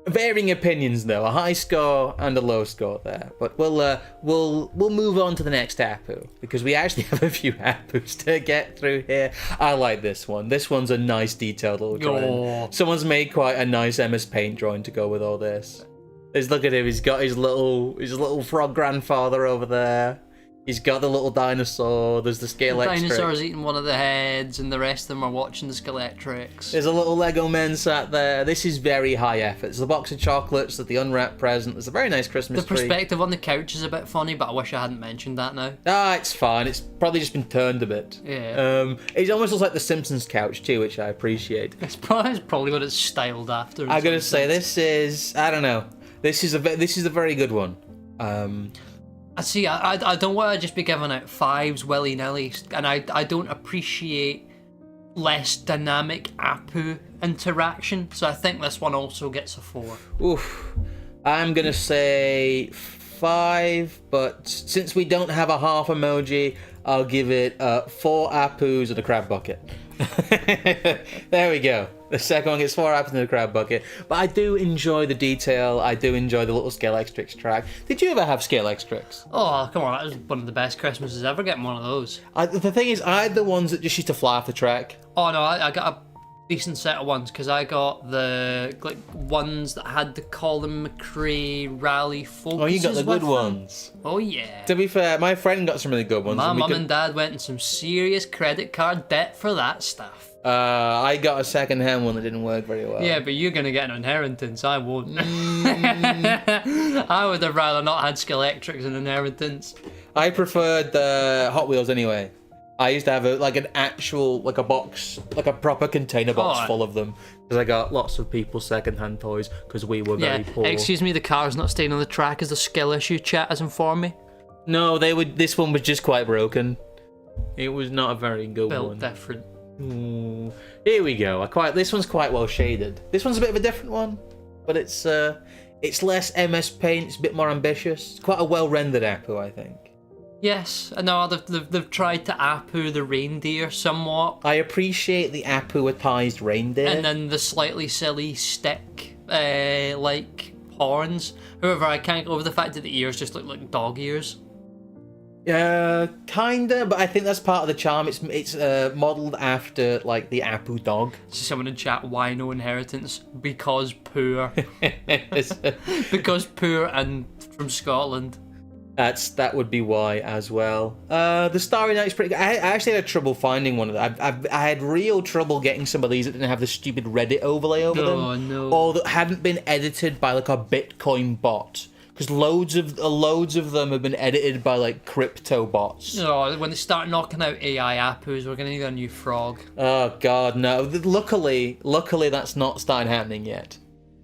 Speaker 1: Varying opinions though, a high score and a low score there. But we'll move on to the next Appu because we actually have a few Appus to get through here. I like this one. This one's a nice detailed little drawing.
Speaker 2: Oh.
Speaker 1: Someone's made quite a nice MS Paint drawing to go with all this. Look at him. He's got his little frog grandfather over there. He's got the little dinosaur. There's the Scalextric.
Speaker 2: The dinosaur's eating one of the heads, and the rest of them are watching the Scalextrics.
Speaker 1: There's a little Lego man sat there. This is very high effort. There's a box of chocolates, there's the unwrapped present. There's a very nice Christmas tree.
Speaker 2: The perspective on the couch is a bit funny, but I wish I hadn't mentioned that now.
Speaker 1: It's fine. It's probably just been turned a bit.
Speaker 2: Yeah.
Speaker 1: It almost looks like the Simpsons couch too, which I appreciate.
Speaker 2: It's probably what it's styled after.
Speaker 1: I gotta say, this is. I don't know. This is a very good one.
Speaker 2: I see. I don't want to just be giving out 5s willy nilly, and I don't appreciate less dynamic Appu interaction. So I think this one also gets a 4.
Speaker 1: Oof. I'm gonna say 5, but since we don't have a half emoji, I'll give it 4 Appus and a crab bucket. There we go. The second one gets 4 Appus and a crab bucket. But I do enjoy the detail. I do enjoy the little Scalextrics track. Did you ever have Scalextrics?
Speaker 2: Oh, come on. That was one of the best Christmases ever, getting one of those.
Speaker 1: The thing is, I had the ones that just used to fly off the track.
Speaker 2: Oh, no, I got a decent set of ones, because I got the ones that had the Colin McRae rally focuses.
Speaker 1: Oh, you got the good ones.
Speaker 2: Oh, yeah.
Speaker 1: To be fair, my friend got some really good ones.
Speaker 2: My mum and dad went in some serious credit card debt for that stuff.
Speaker 1: I got a second-hand one that didn't work very well.
Speaker 2: Yeah, but you're going to get an inheritance. I won't. I would have rather not had Scalextrics and inheritance.
Speaker 1: I preferred the Hot Wheels anyway. I used to have a box, like a proper container box full of them, because I got lots of people's second-hand toys because we were very poor.
Speaker 2: Excuse me, the car's not staying on the track as the skill issue chat has informed me.
Speaker 1: No, this one was just quite broken. It was not a very good one.
Speaker 2: Built different.
Speaker 1: Here we go. This one's quite well shaded. This one's a bit of a different one, but it's less MS Paint. It's a bit more ambitious. It's quite a well-rendered Appu, I think.
Speaker 2: Yes, I know they've tried to Appu the reindeer somewhat.
Speaker 1: I appreciate the Appu-atized reindeer.
Speaker 2: And then the slightly silly stick, like horns. However, I can't get over the fact that the ears just look like dog ears.
Speaker 1: Kinda, but I think that's part of the charm. It's modelled after like the Appu dog.
Speaker 2: Someone in chat, why no inheritance? Because poor. Because poor and from Scotland.
Speaker 1: That would be why as well. The Starry Night's pretty good. I actually had trouble finding one of them. I had real trouble getting some of these that didn't have the stupid Reddit overlay over them.
Speaker 2: Oh no.
Speaker 1: Or that hadn't been edited by like a Bitcoin bot. Because loads of them have been edited by like crypto bots.
Speaker 2: Oh, when they start knocking out AI Appus, we're gonna need a new frog.
Speaker 1: Oh god, no. Luckily that's not started happening yet.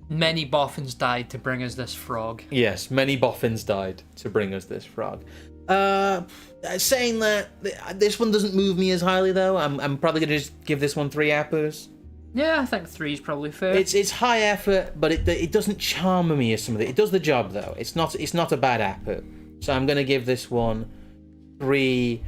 Speaker 2: Many boffins died to bring us this frog.
Speaker 1: Yes, many boffins died to bring us this frog. Saying that, this one doesn't move me as highly though. I'm probably gonna just give this one 3 Appus.
Speaker 2: Yeah, I think 3 is probably fair.
Speaker 1: It's high effort, but it doesn't charm me as some of it. It does the job though. It's not a bad Appu. So I'm gonna give this one 3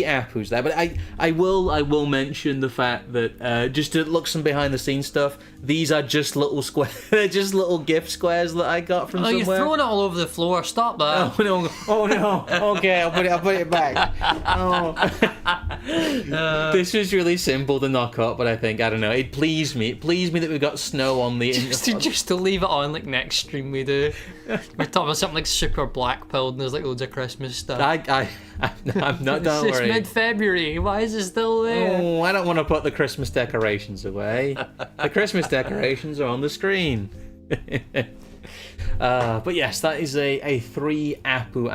Speaker 1: Appus there. But I will mention the fact that just to look some behind the scenes stuff, these are just little square they're just little gift squares that I got from somewhere.
Speaker 2: You're throwing it all over the floor, stop that.
Speaker 1: Oh no. Okay, I'll put it back. Oh. This was really simple to knock up, but I don't know, it pleased me that we got snow on the
Speaker 2: just to leave it on like next stream we do. We're talking about something like super black pilled and there's like loads of Christmas stuff.
Speaker 1: I'm not, don't
Speaker 2: It's
Speaker 1: worry.
Speaker 2: mid-February, why is it still there?
Speaker 1: Oh, I don't want to put the Christmas decorations away. The Christmas decorations are on the screen. But yes, that is a 3 Appu.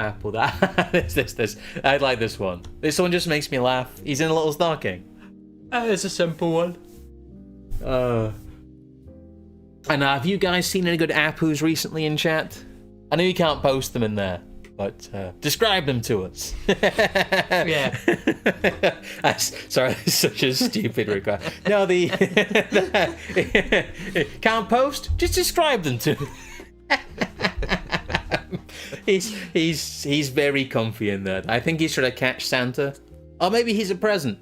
Speaker 1: This. I like this one. This one just makes me laugh. He's in a little stocking.
Speaker 2: It's a simple one.
Speaker 1: And have you guys seen any good Appus recently in chat? I know you can't post them in there, but describe them to us.
Speaker 2: Yeah.
Speaker 1: Sorry, that's such a stupid request. No, can't post. Just describe them to. He's very comfy in there. I think he's trying to catch Santa, or maybe he's a present.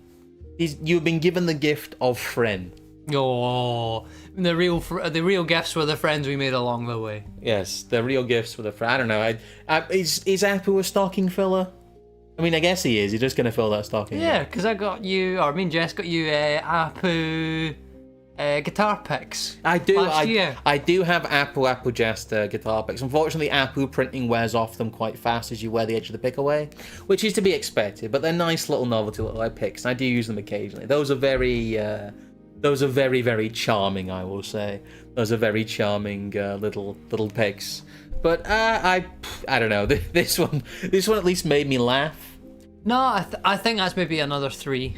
Speaker 1: You've been given the gift of friend.
Speaker 2: Oh, the real gifts were the friends we made along the way.
Speaker 1: Yes, the real gifts were the friend. I don't know. Is Appu a stocking filler? I mean, I guess he is. He's just gonna fill that stocking.
Speaker 2: Yeah, because me and Jess got you Appu guitar picks.
Speaker 1: I do.
Speaker 2: Last year.
Speaker 1: I do have Appu Jester guitar picks. Unfortunately, Appu printing wears off them quite fast as you wear the edge of the pick away, which is to be expected. But they're nice little novelty little picks, and I do use them occasionally. Those are very, very charming. I will say those are very charming little picks. But I don't know. This one at least made me laugh.
Speaker 2: No, I think that's maybe another 3.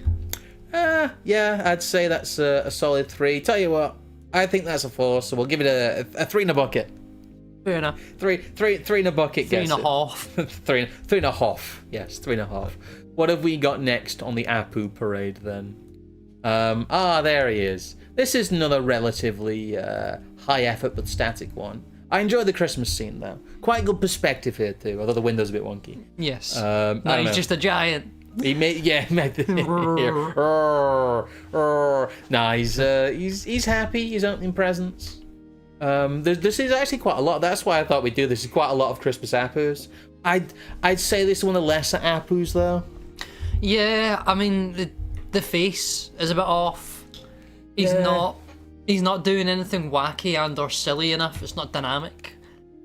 Speaker 1: Yeah, I'd say that's a solid 3. Tell you what, I think that's a 4, so we'll give it a 3 in a bucket.
Speaker 2: Fair enough.
Speaker 1: 3 in a bucket.
Speaker 2: 3.5.
Speaker 1: 3.5. Yes, 3.5. What have we got next on the Appu parade then? There he is. This is another relatively high effort but static one. I enjoy the Christmas scene though. Quite good perspective here too, although the window's a bit wonky.
Speaker 2: Yes. He's just a giant.
Speaker 1: He made Nah, he's happy. He's opening presents. This is actually quite a lot. That's why I thought we'd do this. Is quite a lot of Christmas Appus. I'd say this is one of the lesser Appus though.
Speaker 2: Yeah, I mean the face is a bit off. He's not doing anything wacky and or silly enough. It's not dynamic.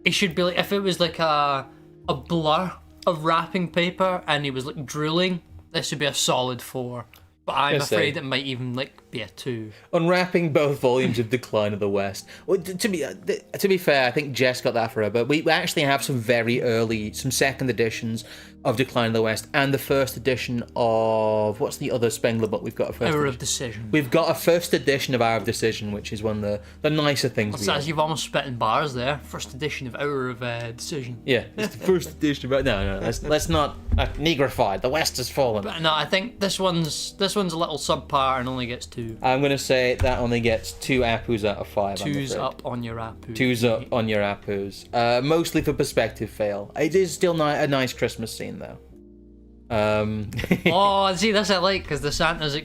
Speaker 2: It should be like if it was like a blur of wrapping paper and he was like drooling, this would be a solid 4. But I'm afraid it might even like be a 2.
Speaker 1: Unwrapping both volumes of Decline of the West. Well, to be fair, I think Jess got that for her, but we actually have some second editions of Decline of the West and the first edition of what's the other Spengler book we've got?
Speaker 2: Hour of Decision.
Speaker 1: We've got a first edition of Hour of Decision, which is one of the nicer things.
Speaker 2: As you've almost spit in bars there. First edition of Hour of Decision.
Speaker 1: Yeah, it's the first edition. But no, let's not negrified. The West has fallen.
Speaker 2: But no, I think this one's a little subpar and only gets 2.
Speaker 1: I'm gonna say that only gets 2 Appus out of 5.
Speaker 2: 2's up on your Appu.
Speaker 1: 2's up on your Appus. Mostly for perspective fail. It is still a nice Christmas scene though.
Speaker 2: Oh, see, that's I like because the Santa's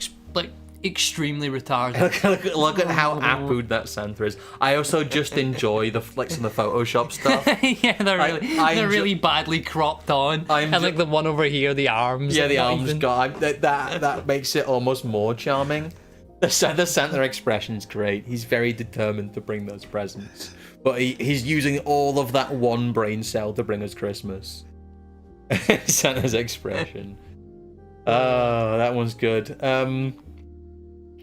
Speaker 2: extremely retarded.
Speaker 1: Look at how Appu'd that Santa is. I also just enjoy the flicks and the Photoshop stuff.
Speaker 2: Yeah, they're really badly cropped on. And like the one over here, the arms.
Speaker 1: Yeah, the arms that makes it almost more charming. The Santa expression's great. He's very determined to bring those presents, but he's using all of that one brain cell to bring us Christmas. Santa's expression. Oh, that one's good.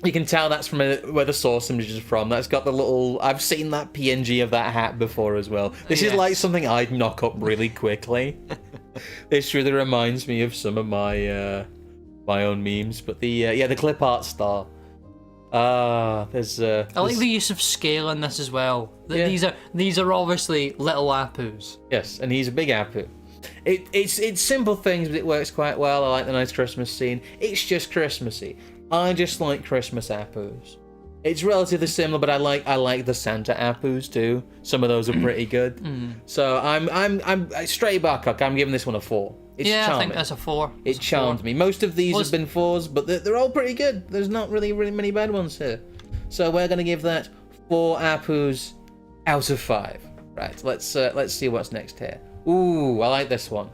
Speaker 1: You can tell that's from where the source image is from. That's got the little... I've seen that PNG of that hat before as well. This is like something I'd knock up really quickly. This really reminds me of some of my my own memes. But the clip art star. There's
Speaker 2: I like the use of scale in this as well. These are obviously little Appus.
Speaker 1: Yes, and he's a big Appu. It's simple things, but it works quite well. I like the nice Christmas scene. It's just Christmassy. I just like Christmas Appus. It's relatively similar, but I like the Santa Appus too. Some of those are pretty good. So I'm straight Barcock. I'm giving this one a 4. It's charming.
Speaker 2: I think that's a 4.
Speaker 1: It charmed me. Most of these have been 4s, but they're all pretty good. There's not really many bad ones here. So we're gonna give that 4 Appus out of 5. Right. Let's see what's next here. Ooh, I like this one.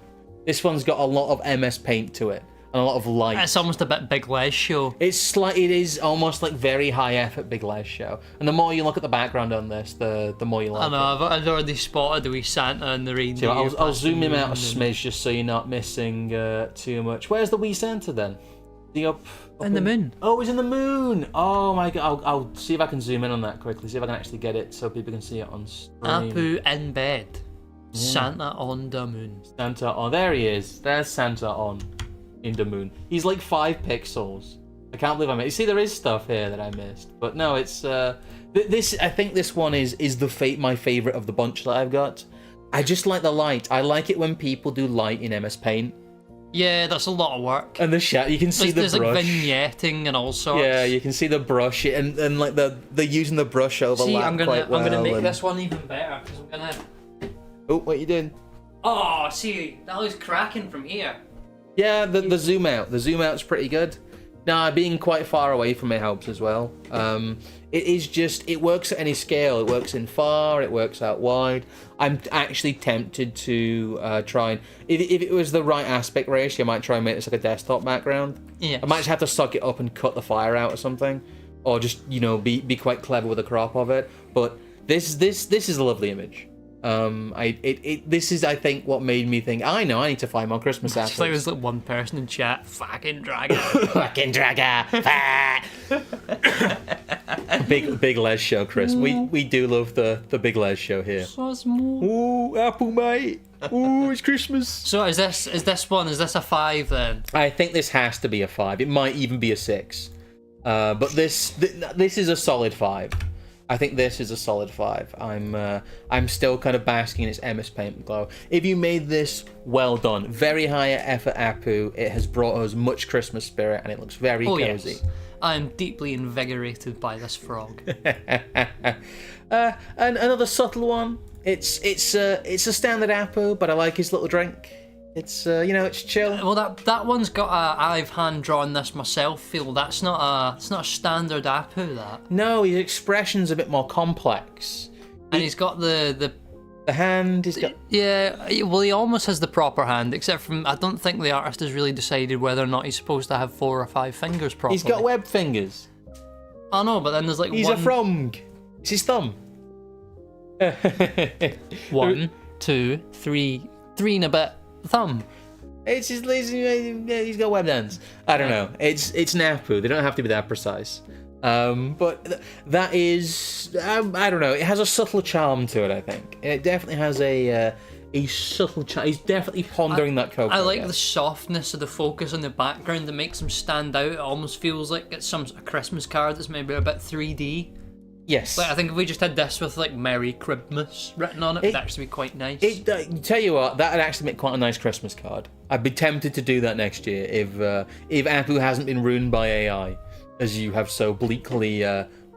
Speaker 1: This one's got a lot of MS Paint to it. And a lot of light.
Speaker 2: It's almost a bit Big Les Show.
Speaker 1: It is almost like very high effort Big Les Show. And the more you look at the background on this, the more you like it.
Speaker 2: I know, I've already spotted the wee Santa and the reindeer.
Speaker 1: So I'll zoom him out a smidge just so you're not missing too much. Where's the wee Santa then? The up
Speaker 2: in the moon.
Speaker 1: Oh, he's in the moon. Oh my god. I'll see if I can zoom in on that quickly. See if I can actually get it so people can see it on stream.
Speaker 2: Appu in bed. Yeah. Santa on the moon.
Speaker 1: Santa on. There he is. There's Santa on. In the moon. He's like 5 pixels. I can't believe I missed. You see, there is stuff here that I missed, but no, it's this. I think this one is my favorite of the bunch that I've got. I just like the light. I like it when people do light in MS Paint.
Speaker 2: Yeah, that's a lot of work.
Speaker 1: And the shot, you can see the brush.
Speaker 2: There's like vignetting and all sorts.
Speaker 1: Yeah, you can see the brush and like they're using the brush overlap.
Speaker 2: I'm
Speaker 1: quite well.
Speaker 2: I'm gonna make this one even better because I'm gonna.
Speaker 1: Oh, what you doing?
Speaker 2: Oh, see, that looks cracking from here.
Speaker 1: Yeah, the zoom out. The zoom out's pretty good. Now, being quite far away from it helps as well. It works at any scale. It works in far, it works out wide. I'm actually tempted to try and... If it was the right aspect ratio, I might try and make this like a desktop background.
Speaker 2: Yeah.
Speaker 1: I might just have to suck it up and cut the fire out or something. Or just, be quite clever with the crop of it. But this is a lovely image. This is, I think, what made me think, I need to find more Christmas apples.
Speaker 2: It's like there's like one person in chat, fucking dragon.
Speaker 1: Fucking dragon. Big Les Show, Chris. We do love the Big Les Show here. Ooh, Apple, mate. Ooh, it's Christmas.
Speaker 2: So is this a 5 then? I
Speaker 1: think this has to be a 5. It might even be a 6. But this is a solid 5. I think this is a solid 5. I'm still kind of basking in its MS Paint glow. If you made this, well done. Very high effort Appu. It has brought us much Christmas spirit, and it looks very cozy.
Speaker 2: Yes. I am deeply invigorated by this frog.
Speaker 1: And another subtle one. It's a standard Appu, but I like his little drink. It's it's chill.
Speaker 2: Well, that one's got a I've hand drawn this myself feel. It's not a standard Appu, that.
Speaker 1: No, his expression's a bit more complex.
Speaker 2: And he's got the
Speaker 1: hand. He's got
Speaker 2: well, he almost has the proper hand, except from I don't think the artist has really decided whether or not he's supposed to have 4 or 5 fingers properly.
Speaker 1: He's got web fingers.
Speaker 2: I know, but then there's like
Speaker 1: he's a frog. It's his thumb.
Speaker 2: 1, 2, 3 and a bit. Thumb.
Speaker 1: It's just he's got web hands. I don't know. It's Appu. They don't have to be that precise. But that is I don't know. It has a subtle charm to it. I think it definitely has a subtle charm. He's definitely pondering that cocoa.
Speaker 2: I like the softness of the focus on the background that makes him stand out. It almost feels like it's a Christmas card that's maybe a bit 3D.
Speaker 1: Yes.
Speaker 2: Like, I think if we just had this with like Merry Christmas written on it, it'd actually be quite nice.
Speaker 1: Tell you what, that'd actually make quite a nice Christmas card. I'd be tempted to do that next year if Appu hasn't been ruined by AI, as you have so bleakly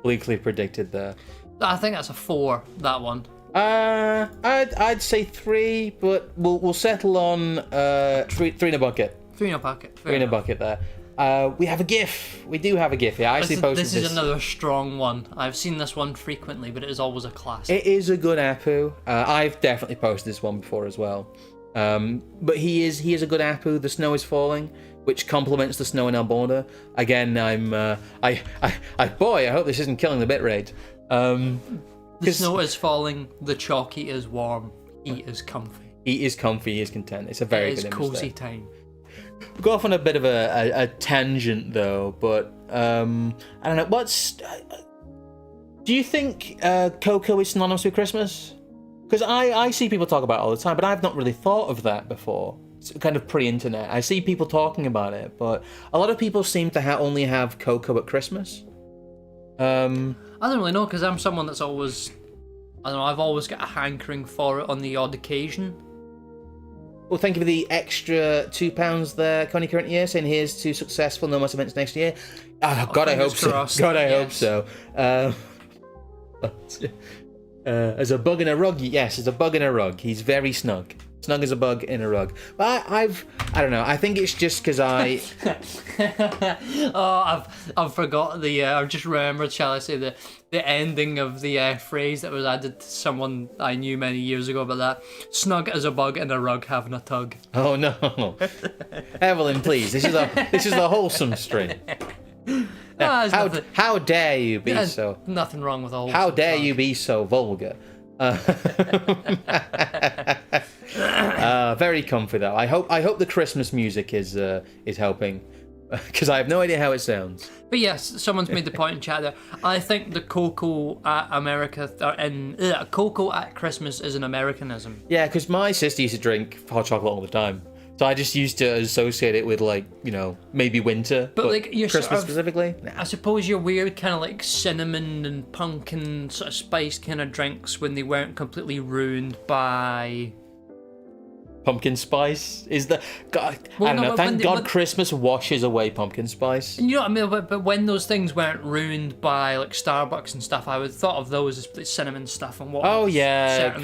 Speaker 1: predicted there.
Speaker 2: I think that's a 4. That one.
Speaker 1: I'd say 3, but we'll settle on 3 in a bucket.
Speaker 2: 3 in a bucket.
Speaker 1: 3 in a bucket there. We have a GIF. We do have a GIF here. I actually posted
Speaker 2: this is another strong one. I've seen this one frequently, but it is always a classic.
Speaker 1: It is a good Appu. I've definitely posted this one before as well. But he is a good Appu. The snow is falling, which complements the snow in our border. Again, I hope this isn't killing the bitrate.
Speaker 2: The snow is falling. The chalky is warm. He is comfy.
Speaker 1: He is comfy. He is content. It's a very good image.
Speaker 2: It's cozy time.
Speaker 1: We'll go off on a bit of a tangent though, but I don't know. Do you think cocoa is synonymous with Christmas? Because I see people talk about it all the time, but I've not really thought of that before. It's kind of pre-internet. I see people talking about it, but a lot of people seem to only have cocoa at Christmas.
Speaker 2: I don't really know, because I'm someone that's always, I don't know, I've always got a hankering for it on the odd occasion.
Speaker 1: Well, thank you for the extra £2 there, Connie Current Year, saying here's to successful No More Events next year. Oh, God, I hope so. God, I hope so. As a bug in a rug, yes, as a bug in a rug. He's very snug. Snug as a bug in a rug. But I don't know. I think it's just because I...
Speaker 2: I've forgot I've just remembered, shall I say, the ending of the phrase that was added to someone I knew many years ago about that. Snug as a bug in a rug having a tug.
Speaker 1: Oh, no. Evelyn, please. This is a wholesome stream. How dare you be so...
Speaker 2: Nothing wrong with all.
Speaker 1: How dare you be so vulgar? Very comfy though. I hope the Christmas music is helping, because I have no idea how it sounds.
Speaker 2: But yes, someone's made the point in chat there. I think the cocoa at cocoa at Christmas is an Americanism.
Speaker 1: Yeah, because my sister used to drink hot chocolate all the time. So I just used to associate it with, like, you know, maybe winter, but like Christmas sort of, specifically. Nah.
Speaker 2: I suppose your weird kind of like cinnamon and pumpkin sort of spice kind of drinks when they weren't completely ruined by
Speaker 1: pumpkin spice is the God. Well, I don't know. Thank God Christmas washes away pumpkin spice.
Speaker 2: You know what I mean? But when those things weren't ruined by like Starbucks and stuff, I would have thought of those as like, cinnamon stuff and what.
Speaker 1: Oh yeah,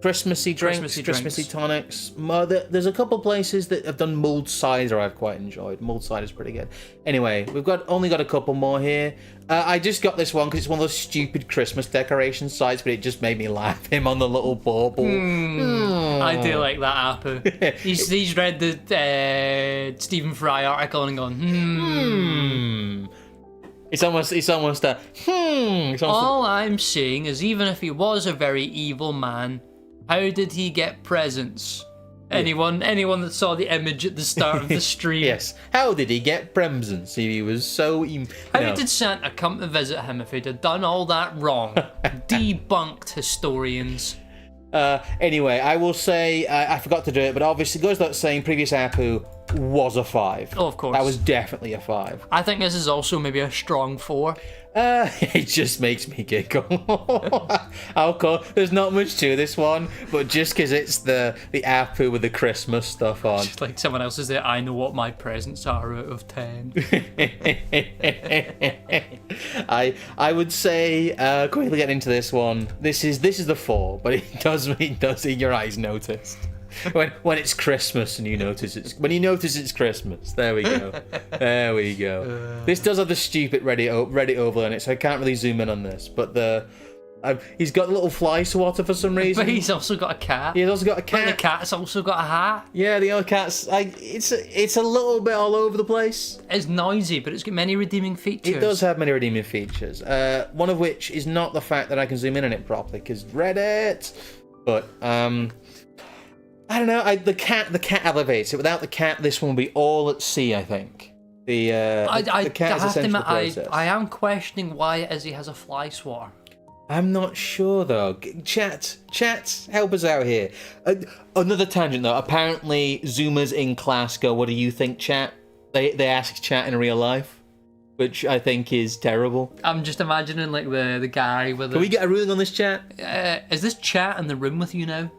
Speaker 1: Christmassy drinks, Christmassy tonics. There's a couple places that have done mulled cider I've quite enjoyed. Mulled cider's pretty good. Anyway, we've only got a couple more here. I just got this one because it's one of those stupid Christmas decoration sites, but it just made me laugh. Him on the little bauble.
Speaker 2: I do like that Appu. He's read the Stephen Fry article and gone,
Speaker 1: It's almost a
Speaker 2: All I'm saying is, even if he was a very evil man, how did he get presents? Anyone that saw the image at the start of the stream?
Speaker 1: Yes. How did he get presents? He was so...
Speaker 2: How did Santa come to visit him if he'd have done all that wrong? Debunked, historians.
Speaker 1: Anyway, I will say, I forgot to do it, but obviously goes without saying, previous Appu was a 5.
Speaker 2: Oh, of course.
Speaker 1: That was definitely a 5.
Speaker 2: I think this is also maybe a strong 4.
Speaker 1: It just makes me giggle. There's not much to this one, but just because it's the Appu with the Christmas stuff on.
Speaker 2: Just like someone else is there, I know what my presents are out of 10.
Speaker 1: I would say, quickly getting into this one, this is the 4, but it does in your eyes noticed. When it's Christmas and you notice it's Christmas. There we go. This does have the stupid Reddit overlay on it, so I can't really zoom in on this. But he's got a little fly swatter for some reason.
Speaker 2: But he's also got a cat.
Speaker 1: He's also got a cat.
Speaker 2: But the cat's also got a hat.
Speaker 1: Yeah, the other cat's it's a little bit all over the place.
Speaker 2: It's noisy, but it's got many redeeming features.
Speaker 1: It does have many redeeming features. One of which is not the fact that I can zoom in on it properly, because Reddit. But I don't know. The cat elevates it. Without the cat, this one would be all at sea, I think. The cat is essential to the process.
Speaker 2: I am questioning why it is he has a fly swatter.
Speaker 1: I'm not sure though. Chat, help us out here. Another tangent though. Apparently, Zoomers in class go, "What do you think, chat?" They ask chat in real life, which I think is terrible. I'm
Speaker 2: just imagining like the guy with.
Speaker 1: Can we get a ruling on this chat?
Speaker 2: Is this chat in the room with you now?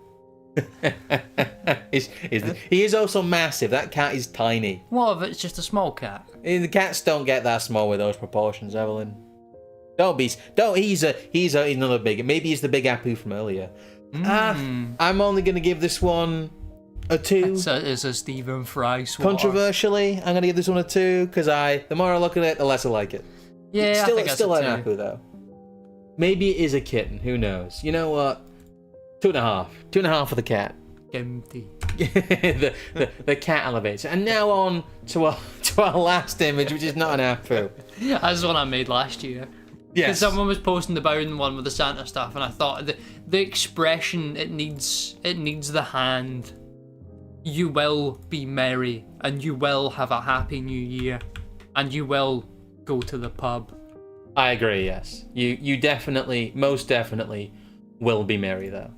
Speaker 1: He is also massive. That cat is tiny.
Speaker 2: What if it's just a small cat?
Speaker 1: The cats don't get that small with those proportions, Evelyn. He's another big. Maybe he's the big Appu from earlier. I'm only gonna give this one A 2.
Speaker 2: It's a Stephen Fry swatter.
Speaker 1: Controversially, I'm going to give this one a 2 because the more I look at it, the less I like it.
Speaker 2: Yeah,
Speaker 1: Still,
Speaker 2: I think
Speaker 1: still
Speaker 2: that's
Speaker 1: an
Speaker 2: a 2.
Speaker 1: Appu though. Maybe it is a kitten. Who knows? You know what? 2.5. 2.5 for the cat.
Speaker 2: Empty.
Speaker 1: the cat elevator. And now on to our last image, which is not an Appu.
Speaker 2: That's the one I made last year.
Speaker 1: Yes.
Speaker 2: Someone was posting the Bowden one with the Santa stuff, and I thought the expression it needs the hand. You will be merry, and you will have a happy new year, and you will go to the pub.
Speaker 1: I agree. Yes, you definitely, most definitely, will be merry though.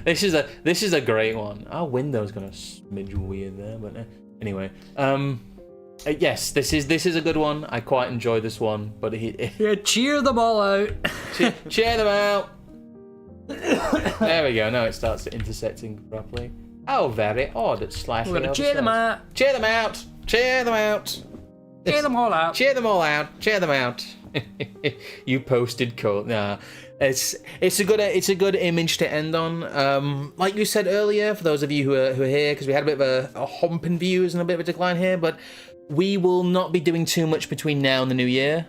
Speaker 1: This is a great one. Our window's gonna smidge weird there, but anyway. Yes, this is a good one. I quite enjoy this one, but
Speaker 2: Yeah, cheer them all out.
Speaker 1: cheer them out. There we go. Now it starts intersecting properly. How very odd. It's slightly.
Speaker 2: We're gonna cheer them out.
Speaker 1: Cheer them out. Cheer them out.
Speaker 2: Cheer them all out.
Speaker 1: Cheer them all out. Cheer them out. You posted code. Nah, it's a good image to end on. Like you said earlier, for those of you who are here, because we had a bit of a hump in views and a bit of a decline here, but we will not be doing too much between now and the new year.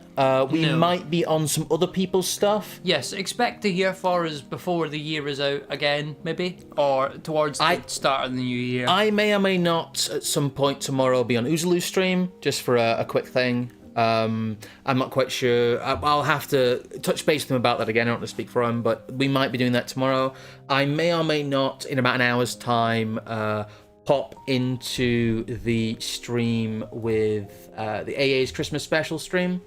Speaker 1: We might be on some other people's stuff.
Speaker 2: Yes, expect to hear for us before the year is out again, maybe, or towards the start of the new year.
Speaker 1: I may or may not at some point tomorrow be on Oozaloo's stream, just for a quick thing. I'm not quite sure. I'll have to touch base with him about that again. I don't want to speak for him, but we might be doing that tomorrow. I may or may not, in about an hour's time, pop into the stream with the AA's Christmas special stream,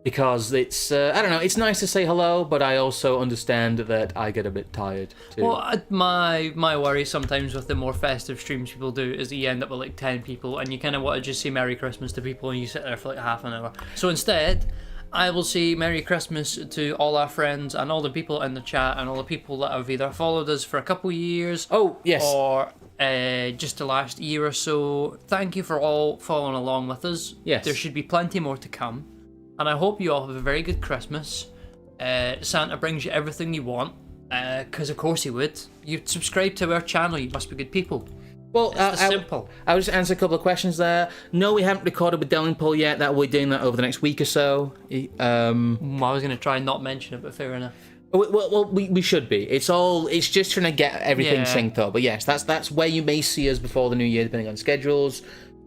Speaker 1: because it's I don't know, it's nice to say hello, but I also understand that I get a bit tired too.
Speaker 2: Well, my worry sometimes with the more festive streams people do is that you end up with like 10 people and you kind of want to just say Merry Christmas to people and you sit there for like half an hour. So instead, I will say Merry Christmas to all our friends and all the people in the chat and all the people that have either followed us for a couple of years.
Speaker 1: Oh, yes.
Speaker 2: Or just the last year or so. Thank you for all following along with us.
Speaker 1: Yes.
Speaker 2: There should be plenty more to come. And I hope you all have a very good Christmas. Santa brings you everything you want. Because of course he would. You subscribe to our channel, you must be good people.
Speaker 1: Well,
Speaker 2: simple.
Speaker 1: I'll just answer a couple of questions there. No, we haven't recorded with Delingpole yet. That we're doing that over the next week or so.
Speaker 2: I was going to try and not mention it, but fair enough.
Speaker 1: Well, we should be. It's just trying to get everything synced up. But yes, that's where you may see us before the new year, depending on schedules.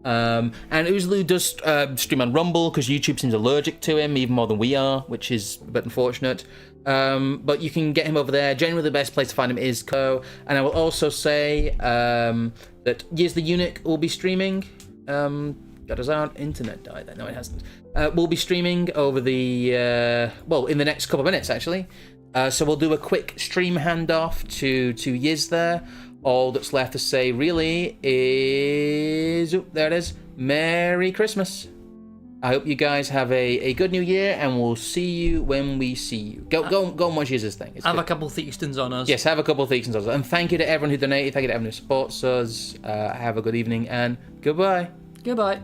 Speaker 1: And Oozaloo does stream on Rumble because YouTube seems allergic to him even more than we are, which is a bit unfortunate. But you can get him over there. Generally, the best place to find him is Co. And I will also say that Years the Eunuch will be streaming. God, has our internet died? No, it hasn't. We'll be streaming over the in the next couple of minutes actually. So we'll do a quick stream handoff to Yiz there. All that's left to say really is, there it is, Merry Christmas. I hope you guys have a good new year, and we'll see you when we see you. Go and watch Yiz's thing. It's
Speaker 2: have
Speaker 1: good.
Speaker 2: a couple of Theastons on us.
Speaker 1: Yes, have a couple of Theastons on us. And thank you to everyone who donated, thank you to everyone who supports us. Have a good evening, and goodbye.
Speaker 2: Goodbye.